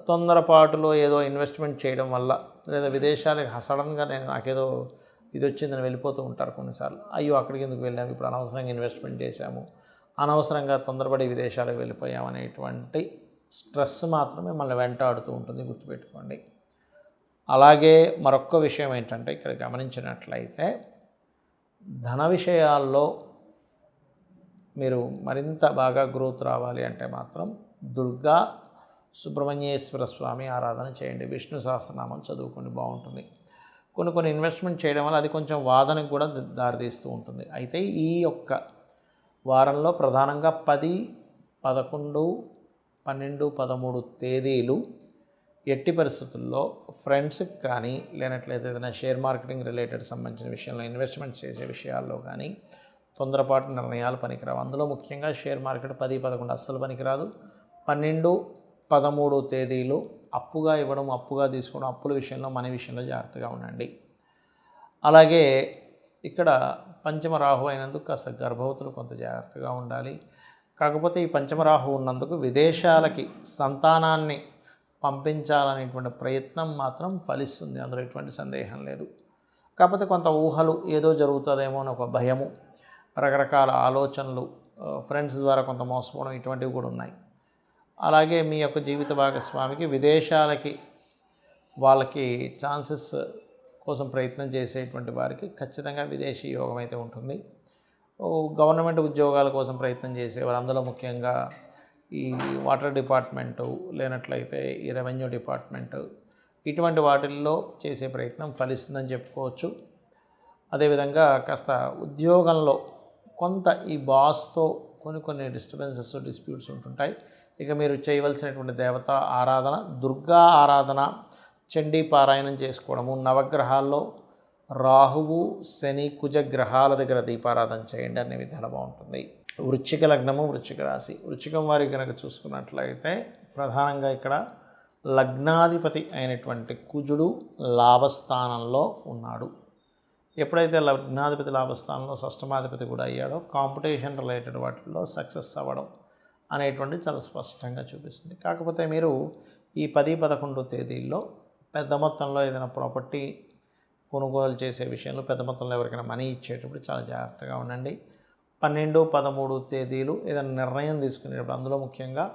[SPEAKER 1] తొందరపాటులో ఏదో ఇన్వెస్ట్మెంట్ చేయడం వల్ల, లేదా విదేశాలకు సడన్గా నాకేదో ఇది వచ్చిందని వెళ్ళిపోతూ ఉంటారు కొన్నిసార్లు. అయ్యో అక్కడికి ఎందుకు వెళ్ళాము, ఇప్పుడు అనవసరంగా ఇన్వెస్ట్మెంట్ చేశాము, అనవసరంగా తొందరపడి విదేశాలకు వెళ్ళిపోయాము అనేటువంటి స్ట్రెస్ మాత్రం మిమ్మల్ని వెంటాడుతూ ఉంటుంది, గుర్తుపెట్టుకోండి. అలాగే మరొక విషయం ఏంటంటే ఇక్కడ గమనించినట్లయితే ధన విషయాల్లో మీరు మరింత బాగా గ్రోత్ రావాలి అంటే మాత్రం దుర్గా సుబ్రహ్మణ్యేశ్వర స్వామి ఆరాధన చేయండి. విష్ణు సహస్రనామం చదువుకోండి, బాగుంటుంది. కొన్ని ఇన్వెస్ట్మెంట్ చేయడం వల్ల అది కొంచెం వాదనకు కూడా దారితీస్తూ ఉంటుంది. అయితే ఈ యొక్క వారంలో ప్రధానంగా 10, 11, 12, 13 తేదీలు ఎట్టి పరిస్థితుల్లో ఫ్రెండ్స్కి కానీ, లేనట్లయితే ఏదైనా షేర్ మార్కెటింగ్ రిలేటెడ్ సంబంధించిన విషయంలో ఇన్వెస్ట్మెంట్ చేసే విషయాల్లో కానీ తొందరపాటు నిర్ణయాలు పనికిరావు. అందులో ముఖ్యంగా షేర్ మార్కెట్ 10, 11 అస్సలు పనికిరాదు. 12, 13 తేదీలు అప్పుగా ఇవ్వడం, అప్పుగా తీసుకోవడం, అప్పుల విషయంలో, మనీ విషయంలో జాగ్రత్తగా ఉండండి. అలాగే ఇక్కడ పంచమ రాహు అయినందుకు కాస్త గర్భవతులు కొంత జాగ్రత్తగా ఉండాలి. కాకపోతే ఈ పంచమ రాహు ఉన్నందుకు విదేశాలకి సంతానాన్ని పంపించాలనేటువంటి ప్రయత్నం మాత్రం ఫలిస్తుంది, అందులో ఎటువంటి సందేహం లేదు. కాకపోతే కొంత ఊహలు, ఏదో జరుగుతుందేమో అని ఒక భయము, రకరకాల ఆలోచనలు, ఫ్రెండ్స్ ద్వారా కొంత మోసపోవడం, ఇటువంటివి కూడా ఉన్నాయి. అలాగే మీ యొక్క జీవిత భాగస్వామికి విదేశాలకి వాళ్ళకి ఛాన్సెస్ కోసం ప్రయత్నం చేసేటువంటి వారికి ఖచ్చితంగా విదేశీ యోగం అయితే ఉంటుంది. గవర్నమెంట్ ఉద్యోగాల కోసం ప్రయత్నం చేసేవారు, అందులో ముఖ్యంగా ఈ వాటర్ డిపార్ట్మెంటు, లేనట్లయితే ఈ రెవెన్యూ డిపార్ట్మెంటు, ఇటువంటి వాటిల్లో చేసే ప్రయత్నం ఫలిస్తుందని చెప్పుకోవచ్చు. అదేవిధంగా కాస్త ఉద్యోగంలో కొంత ఈ బాస్తో కొన్ని డిస్టర్బెన్సెస్, డిస్ప్యూట్స్ ఉంటుంటాయి. ఇక మీరు చేయవలసినటువంటి దేవత ఆరాధన దుర్గా ఆరాధన, చండీ పారాయణం చేసుకోవడము, నవగ్రహాల్లో రాహువు, శని, కుజ గ్రహాల దగ్గర దీపారాధన చేయండి, అన్ని విధాలు బాగుంటుంది. వృశ్చిక లగ్నము, వృశ్చిక రాశి. వృశ్చికం వారికి కనుక చూసుకున్నట్లయితే ప్రధానంగా ఇక్కడ లగ్నాధిపతి అయినటువంటి కుజుడు లాభస్థానంలో ఉన్నాడు. ఎప్పుడైతే లగ్నాధిపతి లాభస్థానంలో షష్టమాధిపతి కూడా అయ్యాడో కాంపిటీషన్ రిలేటెడ్ వాటిల్లో సక్సెస్ అవ్వడం అనేటువంటి చాలా స్పష్టంగా చూపిస్తుంది. కాకపోతే మీరు ఈ 10, 11 తేదీల్లో పెద్ద మొత్తంలో ఏదైనా ప్రాపర్టీ కొనుగోలు చేసే విషయంలో, పెద్ద మొత్తంలో ఎవరికైనా మనీ ఇచ్చేటప్పుడు చాలా జాగ్రత్తగా ఉండండి. 12, 13 తేదీలు ఏదైనా నిర్ణయం తీసుకునేటప్పుడు, అందులో ముఖ్యంగా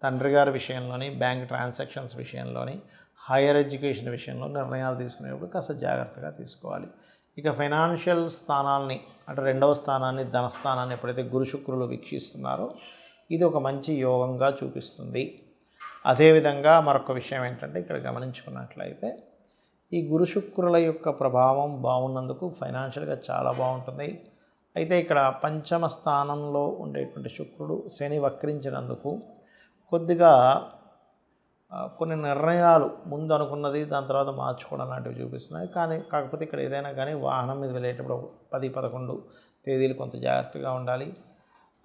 [SPEAKER 1] తండ్రి గారి విషయంలోని, బ్యాంక్ ట్రాన్సాక్షన్స్ విషయంలోని, హైయర్ ఎడ్యుకేషన్ విషయంలో నిర్ణయాలు తీసుకునేటప్పుడు కాస్త జాగ్రత్తగా తీసుకోవాలి. ఇక ఫైనాన్షియల్ స్థానాల్ని, అంటే 2వ స్థానాన్ని, ధనస్థానాన్ని ఎప్పుడైతే గురు శుక్రులు వీక్షిస్తున్నారో ఇది ఒక మంచి యోగంగా చూపిస్తుంది. అదేవిధంగా మరొక విషయం ఏంటంటే ఇక్కడ గమనించుకున్నట్లయితే ఈ గురు శుక్రుల యొక్క ప్రభావం బాగున్నందుకు ఫైనాన్షియల్గా చాలా బాగుంటుంది. అయితే ఇక్కడ పంచమ స్థానంలో ఉండేటువంటి శుక్రుడు శని వక్రించినందుకు కొద్దిగా కొన్ని నిర్ణయాలు ముందు అనుకున్నది దాని తర్వాత మార్చుకోవడం లాంటివి చూపిస్తున్నాయి. కాకపోతే ఇక్కడ ఏదైనా కానీ వాహనం మీద వెళ్ళేటప్పుడు 10, 11 తేదీలు కొంత జాగ్రత్తగా ఉండాలి.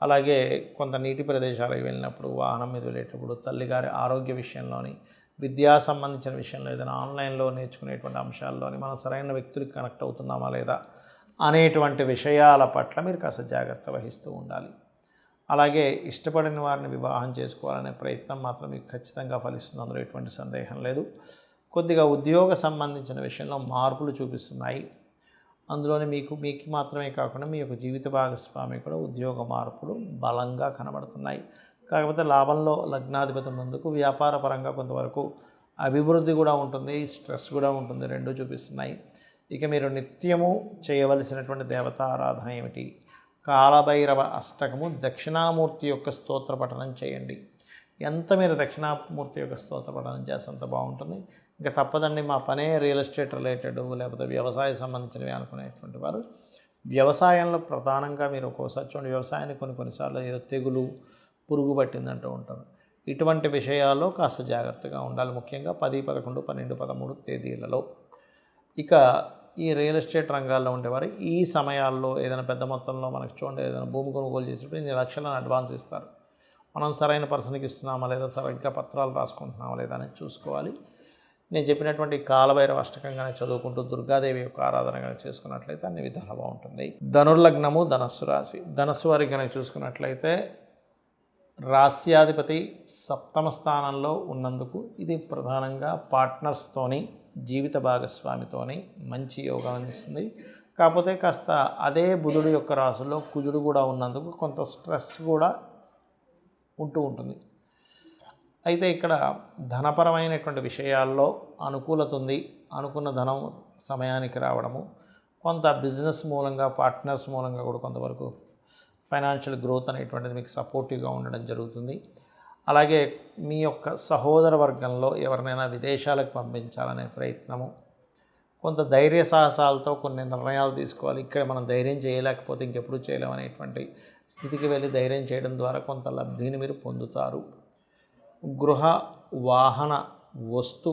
[SPEAKER 1] అలాగే కొంత నీటి ప్రదేశాలకు వెళ్ళినప్పుడు, వాహనం మీద వెళ్ళేటప్పుడు, తల్లిగారి ఆరోగ్య విషయంలోని, విద్యా సంబంధించిన విషయంలో, ఏదైనా ఆన్లైన్లో నేర్చుకునేటువంటి అంశాల్లోని మనం సరైన వ్యక్తులకి కనెక్ట్ అవుతున్నామా లేదా అనేటువంటి విషయాల పట్ల మీరు కాస్త జాగ్రత్త వహిస్తూ ఉండాలి. అలాగే ఇష్టపడిన వారిని వివాహం చేసుకోవాలనే ప్రయత్నం మాత్రం మీకు ఖచ్చితంగా ఫలిస్తుంది, అందులో ఎటువంటి సందేహం లేదు. కొద్దిగా ఉద్యోగ సంబంధించిన విషయంలో మార్పులు చూపిస్తున్నాయి. అందులోనే మీకు మాత్రమే కాకుండా మీ యొక్క జీవిత భాగస్వామి కూడా ఉద్యోగ మార్పులు బలంగా కనబడుతున్నాయి. కాకపోతే లాభంలో లగ్నాధిపతి ఉన్నందుకు వ్యాపార పరంగా కొంతవరకు అభివృద్ధి కూడా ఉంటుంది, స్ట్రెస్ కూడా ఉంటుంది, రెండూ చూపిస్తున్నాయి. ఇక మీరు నిత్యము చేయవలసినటువంటి దేవతా ఆరాధన ఏమిటి? కాలభైరవ అష్టకము దక్షిణామూర్తి యొక్క స్తోత్ర పఠనం చేయండి. ఎంత మీరు దక్షిణామూర్తి యొక్క స్తోత్ర పఠనం చేస్తే అంత బాగుంటుంది. ఇంకా తప్పదండి, మా పనే రియల్ ఎస్టేట్ రిలేటెడ్ లేకపోతే వ్యవసాయ సంబంధించినవి అనుకునేటువంటి వారు వ్యవసాయంలో ప్రధానంగా మీరు ఒక్కోసారి చూడండి, వ్యవసాయాన్ని కొన్నిసార్లు ఏదో తెగులు పురుగు పట్టిందంటూ ఉంటారు. ఇటువంటి విషయాల్లో కాస్త జాగ్రత్తగా ఉండాలి, ముఖ్యంగా 10, 11, 12, 13 తేదీలలో. ఇక ఈ రియల్ ఎస్టేట్ రంగాల్లో ఉండేవారు ఈ సమయాల్లో ఏదైనా పెద్ద మొత్తంలో మనకు చూడండి, ఏదైనా భూమి కొనుగోలు చేసినప్పుడు ఇన్ని లక్షలను అడ్వాన్స్ ఇస్తారు. మనం సరైన పర్సన్కి ఇస్తున్నామా లేదా, సరిగ్గా పత్రాలు రాసుకుంటున్నామా లేదా అనేది చూసుకోవాలి. నేను చెప్పినటువంటి కాలభైరవ అష్టకంగానే చదువుకుంటూ దుర్గాదేవి యొక్క ఆరాధన చేసుకున్నట్లయితే అన్ని విధాలు బాగుంటుంది. ధనుర్లగ్నము ధనస్సు రాశి. ధనస్సు వారికి కనుక చూసుకున్నట్లయితే రాస్యాధిపతి సప్తమ స్థానంలో ఉన్నందుకు ఇది ప్రధానంగా పార్ట్నర్స్తోని జీవిత భాగస్వామితోని మంచి యోగం అందిస్తుంది. కాకపోతే కాస్త అదే బుధుడు యొక్క రాశుల్లో కుజుడు కూడా ఉన్నందుకు కొంత స్ట్రెస్ కూడా ఉంటూ ఉంటుంది. అయితే ఇక్కడ ధనపరమైనటువంటి విషయాల్లో అనుకూలత ఉంది, అనుకున్న ధనం సమయానికి రావడము, కొంత బిజినెస్ మూలంగా పార్ట్నర్స్ మూలంగా కూడా కొంతవరకు ఫైనాన్షియల్ గ్రోత్ అనేటువంటిది మీకు సపోర్టివ్గా ఉండడం జరుగుతుంది. అలాగే మీ యొక్క సహోదర వర్గంలో ఎవరినైనా విదేశాలకు పంపించాలనే ప్రయత్నము, కొంత ధైర్య సాహసాలతో కొన్ని నిర్ణయాలు తీసుకోవాలి. ఇక్కడ మనం ధైర్యం చేయలేకపోతే ఇంకెప్పుడు చేయలేమనేటువంటి స్థితికి వెళ్ళి ధైర్యం చేయడం ద్వారా కొంత లబ్ధిని మీరు పొందుతారు. గృహ వాహన వస్తు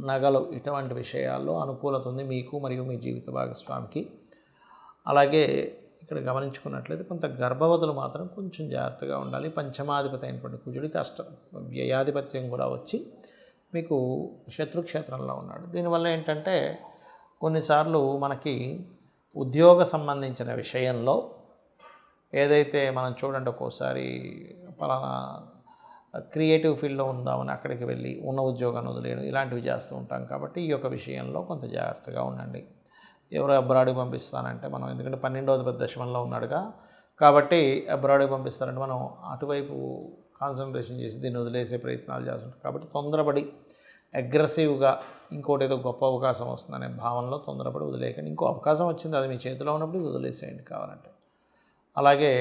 [SPEAKER 1] నగలు ఇటువంటి విషయాల్లో అనుకూలత ఉంది మీకు మరియు మీ జీవిత భాగస్వామికి. అలాగే ఇక్కడ గమనించుకున్నట్లయితే కొంత గర్భవతులు మాత్రం కొంచెం జాగ్రత్తగా ఉండాలి. పంచమాధిపతి అయినటువంటి కుజుడికి వ్యయాధిపత్యం కూడా వచ్చి మీకు శత్రుక్షేత్రంలో ఉన్నాడు. దీనివల్ల ఏంటంటే కొన్నిసార్లు మనకి ఉద్యోగ సంబంధించిన విషయంలో ఏదైతే మనం చూడండి, ఒక్కోసారి పలానా క్రియేటివ్ ఫీల్డ్లో ఉందామని అక్కడికి వెళ్ళి ఉన్న ఉద్యోగాన్ని వదిలేయడం ఇలాంటివి చేస్తూ ఉంటాం. కాబట్టి ఈ యొక్క విషయంలో కొంత జాగ్రత్తగా ఉండండి. ఎవరో అబ్రాడ్కి పంపిస్తానంటే మనం, ఎందుకంటే 12వ దశమంలో ఉన్నాడుగా, కాబట్టి అబ్రాడ్కి పంపిస్తారంటే మనం అటువైపు కాన్సన్ట్రేషన్ చేసి దీన్ని వదిలేసే ప్రయత్నాలు చేస్తుంటాం. కాబట్టి తొందరపడి అగ్రెసివ్గా ఇంకోటి ఏదో గొప్ప అవకాశం వస్తుందనే భావనలో తొందరపడి వదిలేయకండి. ఇంకో అవకాశం వచ్చింది, అది మీ చేతిలో ఉన్నప్పుడు ఇది వదిలేసేయండి కావాలంటే. అలాగే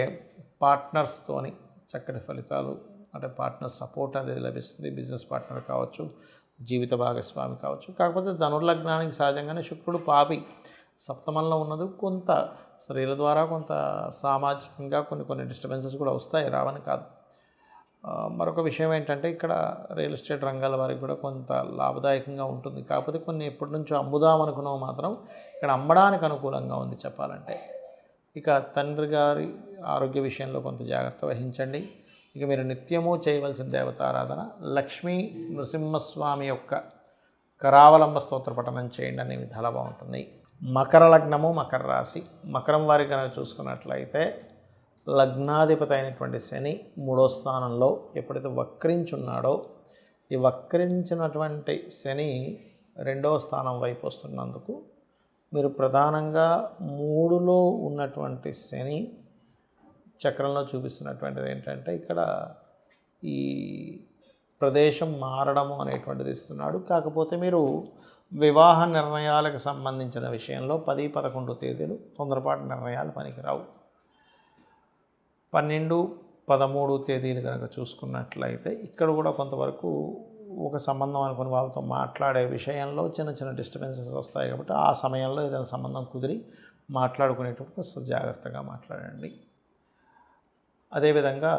[SPEAKER 1] పార్ట్నర్స్తోని చక్కటి ఫలితాలు, అంటే పార్ట్నర్ సపోర్ట్ అనేది లభిస్తుంది. బిజినెస్ పార్ట్నర్ కావచ్చు, జీవిత భాగస్వామి కావచ్చు. కాకపోతే ధనుర్లగ్నానికి సహజంగానే శుక్రుడు పాపి సప్తమంలో ఉన్నది, కొంత స్త్రీల ద్వారా కొంత సామాజికంగా కొన్ని డిస్టర్బెన్సెస్ కూడా వస్తాయి, రావని కాదు. మరొక విషయం ఏంటంటే ఇక్కడ రియల్ ఎస్టేట్ రంగాల వారికి కూడా కొంత లాభదాయకంగా ఉంటుంది. కాకపోతే కొన్ని ఎప్పటి నుంచో అమ్ముదామనుకున్నవి మాత్రం ఇక్కడ అమ్మడానికి అనుకూలంగా ఉంది చెప్పాలంటే. ఇక తండ్రి గారి ఆరోగ్య విషయంలో కొంత జాగ్రత్త వహించండి. ఇక మీరు నిత్యము చేయవలసిన దేవతారాధన లక్ష్మీ నృసింహస్వామి యొక్క కరావలంబ స్తోత్ర పఠనం చేయండి, అనే విధాలా బాగుంటుంది. మకర లగ్నము మకర రాశి. మకరం వారి కనుక చూసుకున్నట్లయితే లగ్నాధిపతి అయినటువంటి శని 3వ స్థానంలో ఎప్పుడైతే వక్రించున్నాడో, ఈ వక్రించినటువంటి శని 2వ స్థానం వైపు వస్తున్నందుకు మీరు ప్రధానంగా 3లో ఉన్నటువంటి శని చక్రంలో చూపిస్తున్నటువంటిది ఏంటంటే ఇక్కడ ఈ ప్రదేశం మారడము అనేటువంటిది ఇస్తున్నాడు. కాకపోతే మీరు వివాహ నిర్ణయాలకు సంబంధించిన విషయంలో 10, 11 తేదీలు తొందరపాటు నిర్ణయాలు పనికిరావు. 12, 13 తేదీలు కనుక చూసుకున్నట్లయితే ఇక్కడ కూడా కొంతవరకు ఒక సంబంధం అనుకుని వాళ్ళతో మాట్లాడే విషయంలో చిన్న డిస్టర్బెన్సెస్ వస్తాయి. కాబట్టి ఆ సమయంలో ఏదైనా సంబంధం కుదిరి మాట్లాడుకునేటప్పుడు కొంచెం జాగ్రత్తగా మాట్లాడండి. అదేవిధంగా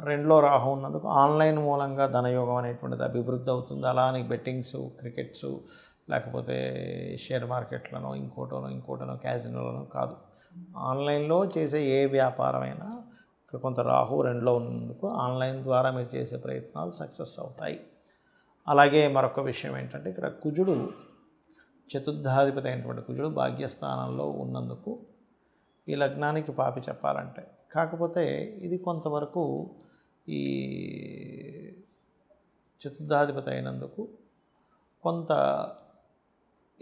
[SPEAKER 1] 2లో రాహు ఉన్నందుకు ఆన్లైన్ మూలంగా ధనయోగం అనేటువంటిది అభివృద్ధి అవుతుంది. అలానే బెట్టింగ్స్, క్రికెట్స్, లేకపోతే షేర్ మార్కెట్లను ఇంకోటనో క్యాజినోలను కాదు, ఆన్లైన్లో చేసే ఏ వ్యాపారమైనా ఇక్కడ కొంత రాహు 2లో ఉన్నందుకు ఆన్లైన్ ద్వారా మీరు చేసే ప్రయత్నాలు సక్సెస్ అవుతాయి. అలాగే మరొక విషయం ఏంటంటే ఇక్కడ కుజుడు చతుర్థాధిపతి అయినటువంటి కుజుడు భాగ్యస్థానంలో ఉన్నందుకు ఈ లగ్నానికి పాపి చెప్పాలంటే. కాకపోతే ఇది కొంతవరకు ఈ చతుర్థాధిపతి అయినందుకు కొంత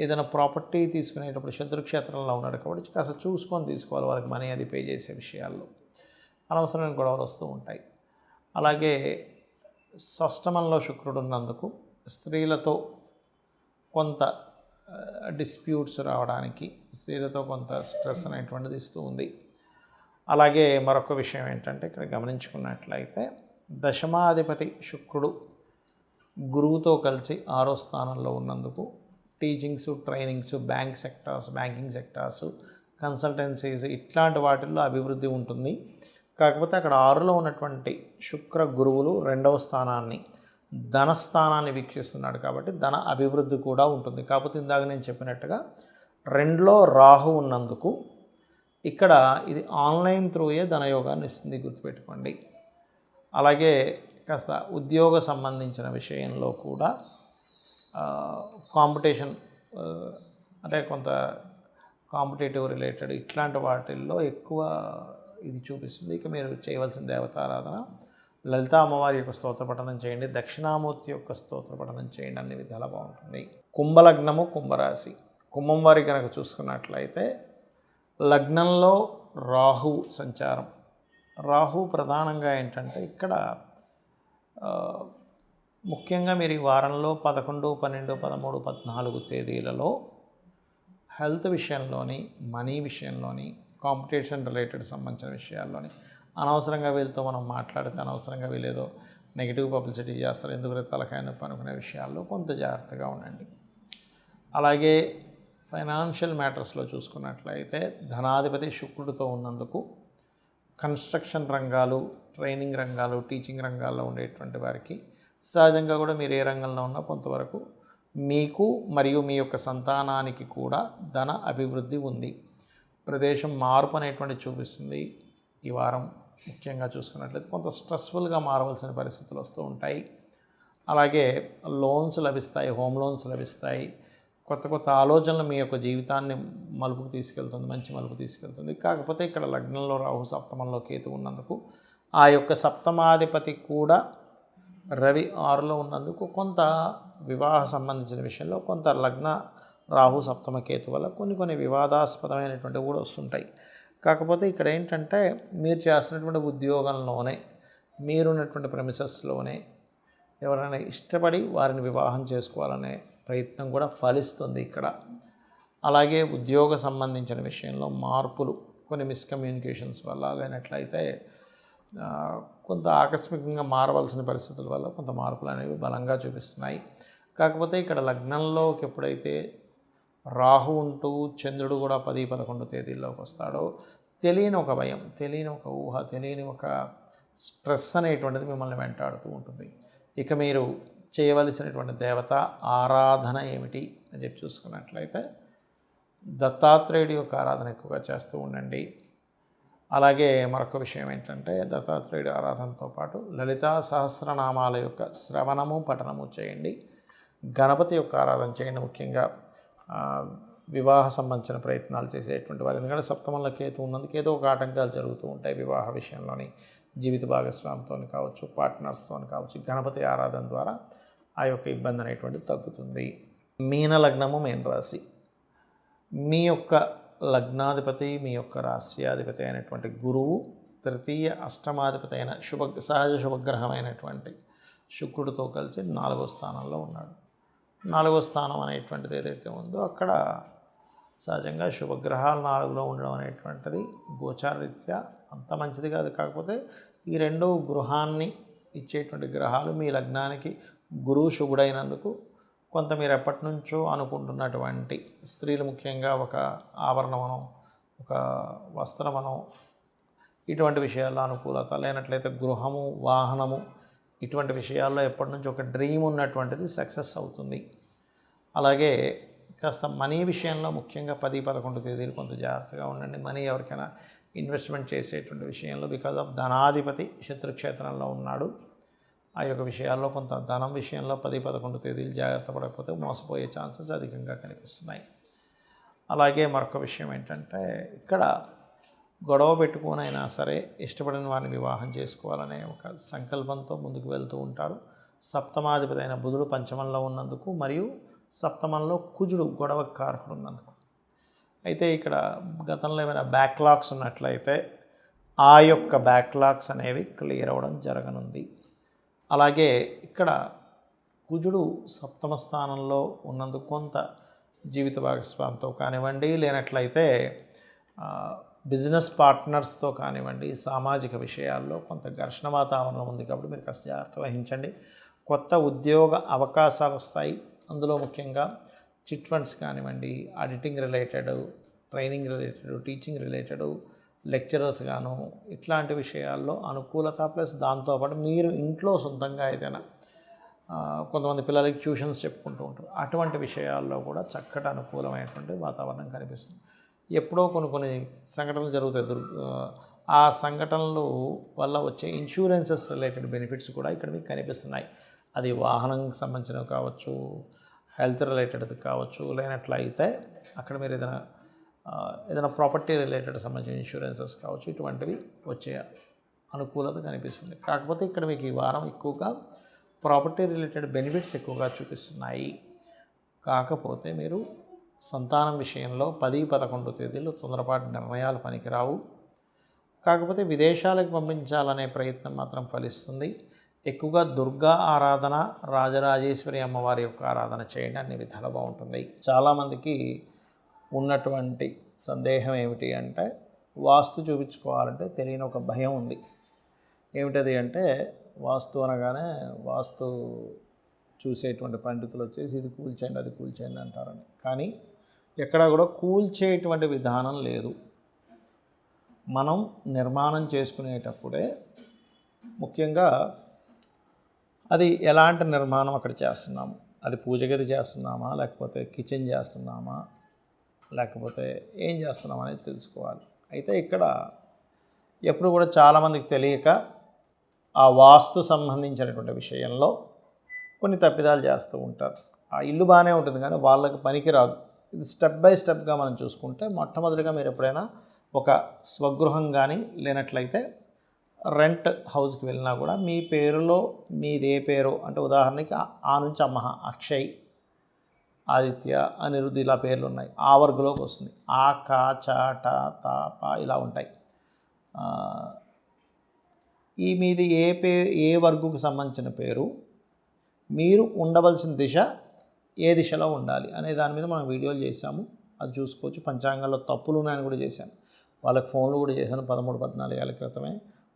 [SPEAKER 1] ఏదైనా ప్రాపర్టీ తీసుకునేటప్పుడు శత్రుక్షేత్రంలో ఉన్నాడు కాబట్టి కాస్త చూసుకొని తీసుకోవాలి, వాళ్ళకి మనీ అది పే చేసే విషయాల్లో అనవసరమైన గొడవలు వస్తూ ఉంటాయి. అలాగే షష్టమంలో శుక్రుడు ఉన్నందుకు స్త్రీలతో కొంత డిస్ప్యూట్స్ రావడానికి, స్త్రీలతో కొంత స్ట్రెస్ అనేటువంటిది ఇస్తూ ఉంది. అలాగే మరొక విషయం ఏంటంటే ఇక్కడ గమనించుకున్నట్లయితే దశమాధిపతి శుక్రుడు గురువుతో కలిసి 6వ స్థానంలో ఉన్నందుకు teachings, trainings, banking sectors, consultancies ఇట్లాంటి వాటిల్లో అభివృద్ధి ఉంటుంది. కాకపోతే అక్కడ 6లో ఉన్నటువంటి శుక్ర గురువులు 2వ స్థానాన్ని, ధనస్థానాన్ని వీక్షిస్తున్నాడు కాబట్టి ధన అభివృద్ధి కూడా ఉంటుంది. కాకపోతే ఇందాక నేను చెప్పినట్టుగా 2లో రాహు ఉన్నందుకు ఇక్కడ ఇది ఆన్లైన్ త్రూయే ధనయోగాన్ని ఇస్తుంది, గుర్తుపెట్టుకోండి. అలాగే కాస్త ఉద్యోగ సంబంధించిన విషయంలో కూడా కాంపిటీషన్ అంటే కొంత కాంపిటేటివ్ రిలేటెడ్ ఇట్లాంటి వాటిల్లో ఎక్కువ ఇది చూపిస్తుంది. ఇక మీరు చేయవలసిన దేవతారాధన లలితా అమ్మవారి యొక్క స్తోత్రపఠనం చేయండి, దక్షిణామూర్తి యొక్క స్తోత్రపఠనం చేయండి, అన్ని విధాలా బాగుంటుంది. కుంభలగ్నము, కుంభరాశి. కుంభం వారి కనుక చూసుకున్నట్లయితే లగ్నంలో రాహు సంచారం. రాహు ప్రధానంగా ఏంటంటే ఇక్కడ ముఖ్యంగా మీరు ఈ వారంలో 11, 12, 13, 14 తేదీలలో హెల్త్ విషయంలోని, మనీ విషయంలోని, కాంపిటీషన్ రిలేటెడ్ సంబంధించిన విషయాల్లోని అనవసరంగా వీళ్ళతో మనం మాట్లాడితే అనవసరంగా వీళ్ళేదో నెగిటివ్ పబ్లిసిటీ చేస్తారు, ఎందుకు తలకాయ నొప్పి అనుకునే విషయాల్లో కొంత జాగ్రత్తగా ఉండండి. అలాగే ఫైనాన్షియల్ మ్యాటర్స్లో చూసుకున్నట్లయితే ధనాధిపతి శుక్రుడితో ఉన్నందుకు కన్స్ట్రక్షన్ రంగాలు, ట్రైనింగ్ రంగాలు, టీచింగ్ రంగాల్లో ఉండేటువంటి వారికి సహజంగా కూడా మీరు ఏ రంగంలో ఉన్నా కొంతవరకు మీకు మరియు మీ యొక్క సంతానానికి కూడా ధన అభివృద్ధి ఉంది. ప్రదేశం మార్పు అనేటువంటి చూపిస్తుంది. ఈ వారం ముఖ్యంగా చూసుకున్నట్లయితే కొంత స్ట్రెస్ఫుల్గా మారవలసిన పరిస్థితులు వస్తూ ఉంటాయి. అలాగే లోన్స్ లభిస్తాయి, హోమ్ లోన్స్ లభిస్తాయి. కొత్త కొత్త ఆలోచనలు మీ యొక్క జీవితాన్ని మలుపుకు తీసుకెళ్తుంది, మంచి మలుపు తీసుకెళ్తుంది. కాకపోతే ఇక్కడ లగ్నంలో రాహు, సప్తమంలో కేతు ఉన్నందుకు ఆ యొక్క సప్తమాధిపతి కూడా రవి 6లో ఉన్నందుకు కొంత వివాహ సంబంధించిన విషయంలో కొంత లగ్న రాహు సప్తమ కేతు వల్ల కొన్ని వివాదాస్పదమైనటువంటివి కూడా వస్తుంటాయి. కాకపోతే ఇక్కడ ఏంటంటే మీరు చేస్తున్నటువంటి ఉద్యోగంలోనే, మీరున్నటువంటి ప్రెమిసెస్లోనే ఎవరైనా ఇష్టపడి వారిని వివాహం చేసుకోవాలనే ప్రయత్నం కూడా ఫలిస్తుంది ఇక్కడ. అలాగే ఉద్యోగ సంబంధించిన విషయంలో మార్పులు, కొన్ని మిస్కమ్యూనికేషన్స్ వల్ల లేనట్లయితే కొంత ఆకస్మికంగా మారవలసిన పరిస్థితుల వల్ల కొంత మార్పులు అనేవి బలంగా చూపిస్తున్నాయి. కాకపోతే ఇక్కడ లగ్నంలోకి ఎప్పుడైతే రాహు ఉంటూ చంద్రుడు కూడా 10, 11 తేదీల్లోకి వస్తాడో తెలియని ఒక భయం, తెలియని ఒక ఊహ, తెలియని ఒక స్ట్రెస్ అనేటువంటిది మిమ్మల్ని వెంటాడుతూ ఉంటుంది. ఇక మీరు చేయవలసినటువంటి దేవత ఆరాధన ఏమిటి అని చెప్పి చూసుకున్నట్లయితే దత్తాత్రేయుడి యొక్క ఆరాధన ఎక్కువగా చేస్తూ ఉండండి. అలాగే మరొక విషయం ఏంటంటే దత్తాత్రేయుడి ఆరాధనతో పాటు లలితా సహస్రనామాల యొక్క శ్రవణము, పఠనము చేయండి. గణపతి యొక్క ఆరాధన చేయండి. ముఖ్యంగా వివాహ సంబంధించిన ప్రయత్నాలు చేసేటువంటి వారు, ఎందుకంటే సప్తమంలో కేతు ఉన్నందుకు ఏదో ఒక ఆటంకాలు జరుగుతూ ఉంటాయి వివాహ విషయంలోని, జీవిత భాగస్వామితో కావచ్చు, పార్ట్నర్స్తో కావచ్చు. గణపతి ఆరాధన ద్వారా ఆ యొక్క ఇబ్బంది అనేటువంటిది తగ్గుతుంది. మీన లగ్నము, మీన రాశి. మీ యొక్క లగ్నాధిపతి, మీ యొక్క రాశ్యాధిపతి అయినటువంటి గురువు తృతీయ అష్టమాధిపతి అయిన సహజ శుభగ్రహమైనటువంటి శుక్రుడితో కలిసి 4వ స్థానంలో ఉన్నాడు. 4వ స్థానం అనేటువంటిది ఏదైతే ఉందో అక్కడ సహజంగా శుభగ్రహాలు 4లో ఉండడం అనేటువంటిది గోచారరీత్యా అంత మంచిది కాదు. కాకపోతే ఈ 2 గృహాన్ని ఇచ్చేటువంటి గ్రహాలు మీ లగ్నానికి గురువు శుభుడైనందుకు కొంత మీరు ఎప్పటి నుంచో అనుకుంటున్నటువంటి స్త్రీలు ముఖ్యంగా ఒక ఆభరణమనో, ఒక వస్త్రమనో ఇటువంటి విషయాల్లో అనుకూలత, లేనట్లయితే గృహము, వాహనము ఇటువంటి విషయాల్లో ఎప్పటి నుంచి ఒక డ్రీమ్ ఉన్నటువంటిది సక్సెస్ అవుతుంది. అలాగే కాస్త మనీ విషయంలో ముఖ్యంగా 10, 11 తేదీలు కొంత జాగ్రత్తగా ఉండండి. మనీ ఎవరికైనా ఇన్వెస్ట్మెంట్ చేసేటువంటి విషయంలో బికాజ్ ఆఫ్ ధనాధిపతి శత్రుక్షేత్రంలో ఉన్నాడు. ఆ యొక్క విషయాల్లో కొంత ధనం విషయంలో 10, 11 తేదీలు జాగ్రత్త పడకపోతే మోసపోయే ఛాన్సెస్ అధికంగా కనిపిస్తున్నాయి. అలాగే మరొక విషయం ఏంటంటే ఇక్కడ గొడవ పెట్టుకునైనా సరే ఇష్టపడిన వారిని వివాహం చేసుకోవాలనే ఒక సంకల్పంతో ముందుకు వెళ్తూ ఉంటారు. సప్తమాధిపతి అయిన బుధుడు పంచమంలో ఉన్నందుకు మరియు సప్తమంలో కుజుడు గొడవ కారకుడు ఉన్నందుకు. అయితే ఇక్కడ గతంలో ఏమైనా బ్యాక్లాగ్స్ ఉన్నట్లయితే ఆ యొక్క బ్యాక్లాగ్స్ అనేవి క్లియర్ అవ్వడం జరగనుంది. అలాగే ఇక్కడ కుజుడు సప్తమ స్థానంలో ఉన్నందుకు కొంత జీవిత భాగస్వామితో కానివ్వండి, లేనట్లయితే బిజినెస్ పార్ట్నర్స్తో కానివ్వండి, సామాజిక విషయాల్లో కొంత ఘర్షణ వాతావరణం ఉంది కాబట్టి మీరు కాస్త జాగ్రత్త వహించండి. కొత్త ఉద్యోగ అవకాశాలు వస్తాయి. అందులో ముఖ్యంగా చిట్ ఫండ్స్ కానివ్వండి, auditing related, training related, teaching related, lecturers గాను ఇట్లాంటి విషయాల్లో అనుకూలత. ప్లస్ దాంతోపాటు మీరు ఇంట్లో సొంతంగా ఏదైనా కొంతమంది పిల్లలకి ట్యూషన్స్ చెప్పుకుంటూ ఉంటారు, అటువంటి విషయాల్లో కూడా చక్కటి అనుకూలమైనటువంటి వాతావరణం కనిపిస్తుంది. ఎప్పుడో కొన్ని సంఘటనలు జరుగుతాయి. ఆ సంఘటనలు వల్ల వచ్చే ఇన్సూరెన్సెస్ రిలేటెడ్ బెనిఫిట్స్ కూడా ఇక్కడ మీకు కనిపిస్తున్నాయి. అది వాహనంకి సంబంధించినవి కావచ్చు, హెల్త్ రిలేటెడ్ కావచ్చు, లేనట్లయితే అక్కడ మీరు ఏదైనా ప్రాపర్టీ రిలేటెడ్ సంబంధించిన ఇన్సూరెన్సెస్ కావచ్చు, ఇటువంటివి వచ్చే అనుకూలత కనిపిస్తుంది. కాకపోతే ఇక్కడ మీకు ఈ వారం ఎక్కువగా ప్రాపర్టీ రిలేటెడ్ బెనిఫిట్స్ ఎక్కువగా చూపిస్తున్నాయి. కాకపోతే మీరు సంతానం విషయంలో 10-11 తేదీలు తొందరపాటు నిర్ణయాలు పనికిరావు. కాకపోతే విదేశాలకు పంపించాలనే ప్రయత్నం మాత్రం ఫలిస్తుంది. ఎక్కువగా దుర్గా ఆరాధన, రాజరాజేశ్వరి అమ్మవారి యొక్క ఆరాధన చేయండి, అన్ని విధాలు బాగుంటుంది. చాలామందికి ఉన్నటువంటి సందేహం ఏమిటి అంటే, వాస్తు చూపించుకోవాలంటే తెలియని ఒక భయం ఉంది. ఏమిటది అంటే, వాస్తు అనగానే వాస్తు చూసేటువంటి పండితులు వచ్చేసి ఇది కూల్చేయండి, అది కూల్చేయండి అంటారని. కానీ ఎక్కడ కూడా కూల్చేటువంటి విధానం లేదు. మనం నిర్మాణం చేసుకునేటప్పుడే ముఖ్యంగా అది ఎలాంటి నిర్మాణం అక్కడ చేస్తున్నాము, అది పూజ గది చేస్తున్నామా, లేకపోతే కిచెన్ చేస్తున్నామా, లేకపోతే ఏం చేస్తున్నాం అనేది తెలుసుకోవాలి. అయితే ఇక్కడ ఎప్పుడు కూడా చాలామందికి తెలియక ఆ వాస్తు సంబంధించినటువంటి విషయంలో కొన్ని తప్పిదాలు చేస్తూ ఉంటారు. ఆ ఇల్లు బాగానే ఉంటుంది కానీ వాళ్ళకి పనికి రాదు. ఇది స్టెప్ బై స్టెప్గా మనం చూసుకుంటే, మొట్టమొదటిగా మీరు ఎప్పుడైనా ఒక స్వగృహం కానీ లేనట్లయితే రెంట్ హౌస్కి వెళ్ళినా కూడా మీ పేరులో మీదే పేరు అంటే, ఉదాహరణకి ఆ నుంచి అమ్మహ, అక్షయ్, ఆదిత్య, అనిరుద్ధ్ ఇలా పేర్లు ఉన్నాయి. ఆ వర్గులోకి వస్తుంది. ఆ, కా, చ, ట, త, ప ఇలా ఉంటాయి. ఈ మీది ఏ వర్గుకు సంబంధించిన పేరు, మీరు ఉండవలసిన దిశ ఏ దిశలో ఉండాలి అనే దాని మీద మనం వీడియోలు చేశాము, అది చూసుకోవచ్చు. పంచాంగాల్లో తప్పులు ఉన్నాయని కూడా చేశాను. వాళ్ళకి ఫోన్లు కూడా చేశాను 13-14 ఏళ్ళ క్రితమే.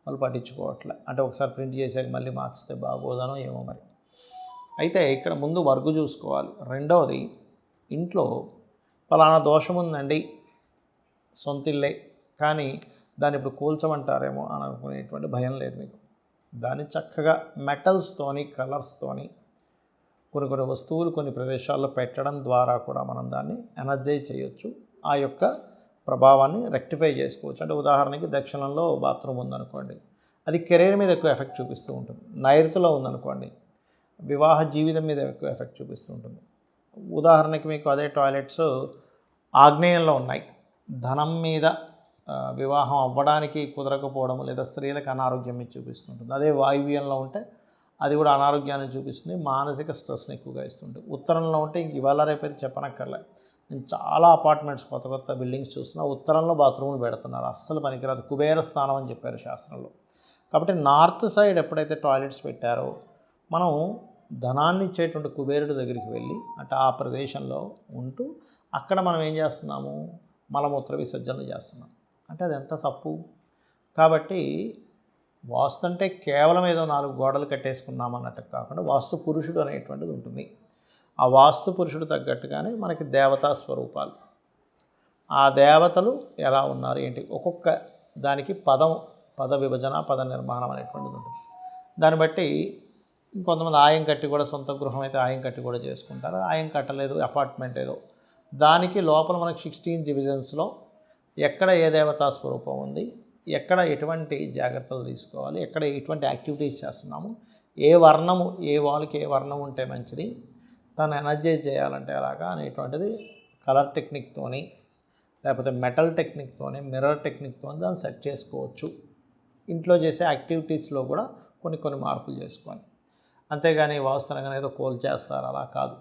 [SPEAKER 1] వాళ్ళు పట్టించుకోవట్లే. అంటే ఒకసారి ప్రింట్ చేసాక మళ్ళీ మార్చితే బాగోదనో ఏమో మరి. అయితే ఇక్కడ ముందు వర్గు చూసుకోవాలి. రెండవది, ఇంట్లో ఫలానా దోషం ఉందండి, సొంత ఇల్లే కానీ దాన్ని ఇప్పుడు కూల్చమంటారేమో అని అనుకునేటువంటి భయం లేదు మీకు. దాన్ని చక్కగా మెటల్స్తోని, కలర్స్తోని కొన్ని వస్తువులు కొన్ని ప్రదేశాల్లో పెట్టడం ద్వారా కూడా మనం దాన్ని ఎనర్జైజ్ చేయొచ్చు. ఆ యొక్క ప్రభావాన్ని రెక్టిఫై చేసుకోవచ్చు. అంటే ఉదాహరణకి దక్షిణంలో బాత్రూమ్ ఉందనుకోండి, అది కెరీర్ మీద ఎక్కువ ఎఫెక్ట్ చూపిస్తూ ఉంటుంది. నైరుతిలో ఉందనుకోండి, వివాహ జీవితం మీద ఎక్కువ ఎఫెక్ట్ చూపిస్తూ ఉంటుంది. ఉదాహరణకి మీకు అదే టాయిలెట్స్ ఆగ్నేయంలో ఉన్నాయి, ధనం మీద, వివాహం అవ్వడానికి కుదరకపోవడం లేదా స్త్రీలకు అనారోగ్యం మీద చూపిస్తుంటుంది. అదే వాయువ్యంలో ఉంటే అది కూడా అనారోగ్యాన్ని చూపిస్తుంది, మానసిక స్ట్రెస్ని ఎక్కువగా ఇస్తుంది. ఉత్తరంలో ఉంటే ఇంక ఇవాళ రేపైతే చెప్పనక్కర్లే. నేను చాలా అపార్ట్మెంట్స్ కొత్త బిల్డింగ్స్ చూస్తున్నా, ఉత్తరంలో బాత్రూమ్లు పెడుతున్నారు. అస్సలు పనికిరాదు, కుబేర స్థానం అని చెప్పారు శాస్త్రంలో. కాబట్టి నార్త్ సైడ్ ఎప్పుడైతే టాయిలెట్స్ పెట్టారో, మనం ధనాన్ని ఇచ్చేటువంటి కుబేరుడి దగ్గరికి వెళ్ళి అంటే ఆ ప్రదేశంలో ఉంటూ అక్కడ మనం ఏం చేస్తున్నాము, మలమూత్ర విసర్జనలు చేస్తున్నాం. అంటే అది ఎంత తప్పు. కాబట్టి వాస్తు అంటే కేవలం ఏదో 4 గోడలు కట్టేసుకున్నామన్నట్టు కాకుండా వాస్తు పురుషుడు అనేటువంటిది ఉంటుంది. ఆ వాస్తు పురుషుడు తగ్గట్టుగానే మనకి దేవతా స్వరూపాలు, ఆ దేవతలు ఎలా ఉన్నారు ఏంటి, ఒక్కొక్క దానికి పద విభజన, పద నిర్మాణం అనేటువంటిది ఉంటుంది. దాన్ని బట్టి ఇంకొంతమంది ఆయం కట్టి కూడా, సొంత గృహం అయితే ఆయం కట్టి కూడా చేసుకుంటారు. ఆయం కట్టలేదు, అపార్ట్మెంట్ ఏదో, దానికి లోపల మనకి 16 డివిజన్స్లో ఎక్కడ ఏ దేవతా స్వరూపం ఉంది, ఎక్కడ ఎటువంటి జాగ్రత్తలు తీసుకోవాలి, ఎక్కడ ఎటువంటి యాక్టివిటీస్ చేస్తున్నాము, ఏ వర్ణము, ఏ వాల్కి ఏ వర్ణం ఉంటే మంచిది, తను ఎనర్జైజ్ చేయాలంటే ఎలాగా అనేటువంటిది కలర్ టెక్నిక్తోని, లేకపోతే మెటల్ టెక్నిక్తోని, మిర్రర్ టెక్నిక్తోని దాన్ని సెట్ చేసుకోవచ్చు. ఇంట్లో చేసే యాక్టివిటీస్లో కూడా కొన్ని మార్పులు చేసుకోవాలి. అంతేగాని వాస్తవంగా ఏదో కోల్ చేస్తారు అలా కాదు.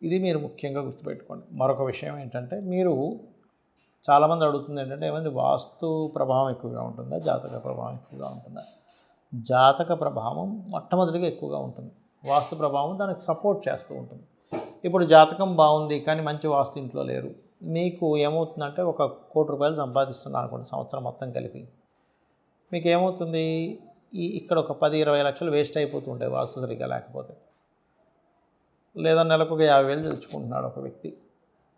[SPEAKER 1] ఇది మీరు ముఖ్యంగా గుర్తుపెట్టుకోండి. మరొక విషయం ఏంటంటే, మీరు చాలామంది అడుగుతుంది ఏంటంటే, ఏమంటే వాస్తు ప్రభావం ఎక్కువగా ఉంటుందా, జాతక ప్రభావం ఎక్కువగా ఉంటుందా? జాతక ప్రభావం మొట్టమొదటిగా ఎక్కువగా ఉంటుంది. వాస్తు ప్రభావం దానికి సపోర్ట్ చేస్తూ ఉంటుంది. ఇప్పుడు జాతకం బాగుంది కానీ మంచి వాస్తు ఇంట్లో లేరు, మీకు ఏమవుతుందంటే ఒక ₹1,00,00,000 సంపాదిస్తున్నారు అనుకోండి సంవత్సరం మొత్తం కలిపి, మీకు ఏమవుతుంది, ఇక్కడ ఒక 10-20 లక్షలు వేస్ట్ అయిపోతూ ఉంటాయి వాస్తు సరిగ్గా లేకపోతే. లేదా నెలకు ఒక 50,000 తెచ్చుకుంటున్నాడు ఒక వ్యక్తి,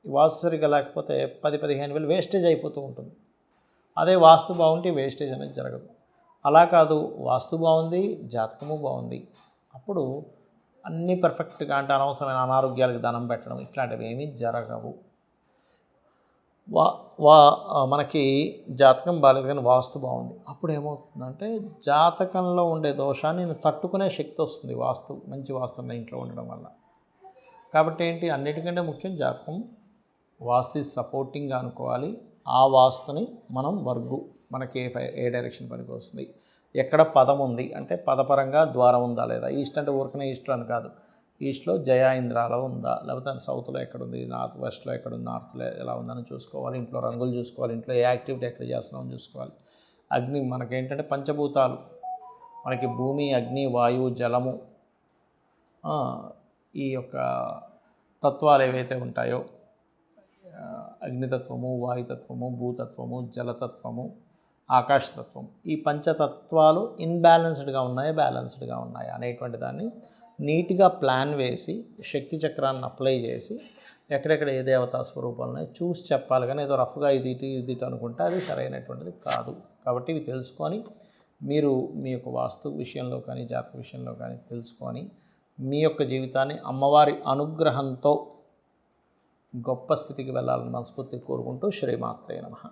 [SPEAKER 1] వాస్తు సరిగ్గా లేకపోతే 10-15,000 వేస్టేజ్ అయిపోతూ ఉంటుంది. అదే వాస్తు బాగుంటే వేస్టేజ్ అనేది జరగదు. అలా కాదు, వాస్తు బాగుంది, జాతకము బాగుంది, అప్పుడు అన్నీ పర్ఫెక్ట్గా, అంటే అనవసరమైన అనారోగ్యాలకు ధనం పెట్టడం ఇట్లాంటివి ఏమీ జరగవు. మనకి జాతకం బాగాలేదు కానీ వాస్తు బాగుంది, అప్పుడు ఏమవుతుందంటే జాతకంలో ఉండే దోషాన్ని తట్టుకునే శక్తి వస్తుంది మంచి వాస్తు ఉన్న ఇంట్లో ఉండడం వల్ల. కాబట్టి ఏంటి, అన్నిటికంటే ముఖ్యం జాతకం. వాస్తు సపోర్టింగ్గా అనుకోవాలి. ఆ వాస్తుని మనం మనకి ఏ డైరెక్షన్ పనికి వస్తుంది, ఎక్కడ పదం ఉంది అంటే పదపరంగా ద్వారం ఉందా లేదా, ఈస్ట్ అంటే ఊరికనే ఈస్ట్లో అని కాదు, ఈస్ట్లో జయా ఇంద్రాలో ఉందా, లేకపోతే సౌత్లో ఎక్కడుంది, నార్త్ వెస్ట్లో ఎక్కడుంది, నార్త్లో ఎలా ఉందని చూసుకోవాలి. ఇంట్లో రంగులు చూసుకోవాలి, ఇంట్లో ఏ యాక్టివిటీ ఎక్కడ చేస్తున్నామని చూసుకోవాలి. అగ్ని మనకేంటంటే పంచభూతాలు, మనకి భూమి, అగ్ని, వాయువు, జలము, ఈ యొక్క తత్వాలు ఏవైతే ఉంటాయో, అగ్నితత్వము, వాయుతత్వము, భూతత్వము, జలతత్వము, ఆకాశతత్వం, ఈ పంచతత్వాలు ఇన్బ్యాలెన్స్డ్గా ఉన్నాయా, బ్యాలెన్స్డ్గా ఉన్నాయా అనేటువంటి దాన్ని నీట్గా ప్లాన్ వేసి శక్తి చక్రాన్ని అప్లై చేసి ఎక్కడెక్కడ ఏ దేవతా స్వరూపాలని చూసి చెప్పాలి. కానీ ఏదో రఫ్గా ఇది అనుకుంటే అది సరైనటువంటిది కాదు. కాబట్టి ఇవి తెలుసుకొని మీరు మీ యొక్క వాస్తు విషయంలో కానీ జాతక విషయంలో కానీ తెలుసుకొని మీ యొక్క జీవితాన్ని అమ్మవారి అనుగ్రహంతో గొప్ప స్థితికి వెళ్ళాలని మనస్ఫూర్తిగా కోరుకుంటూ శ్రీమాత్రే నమః.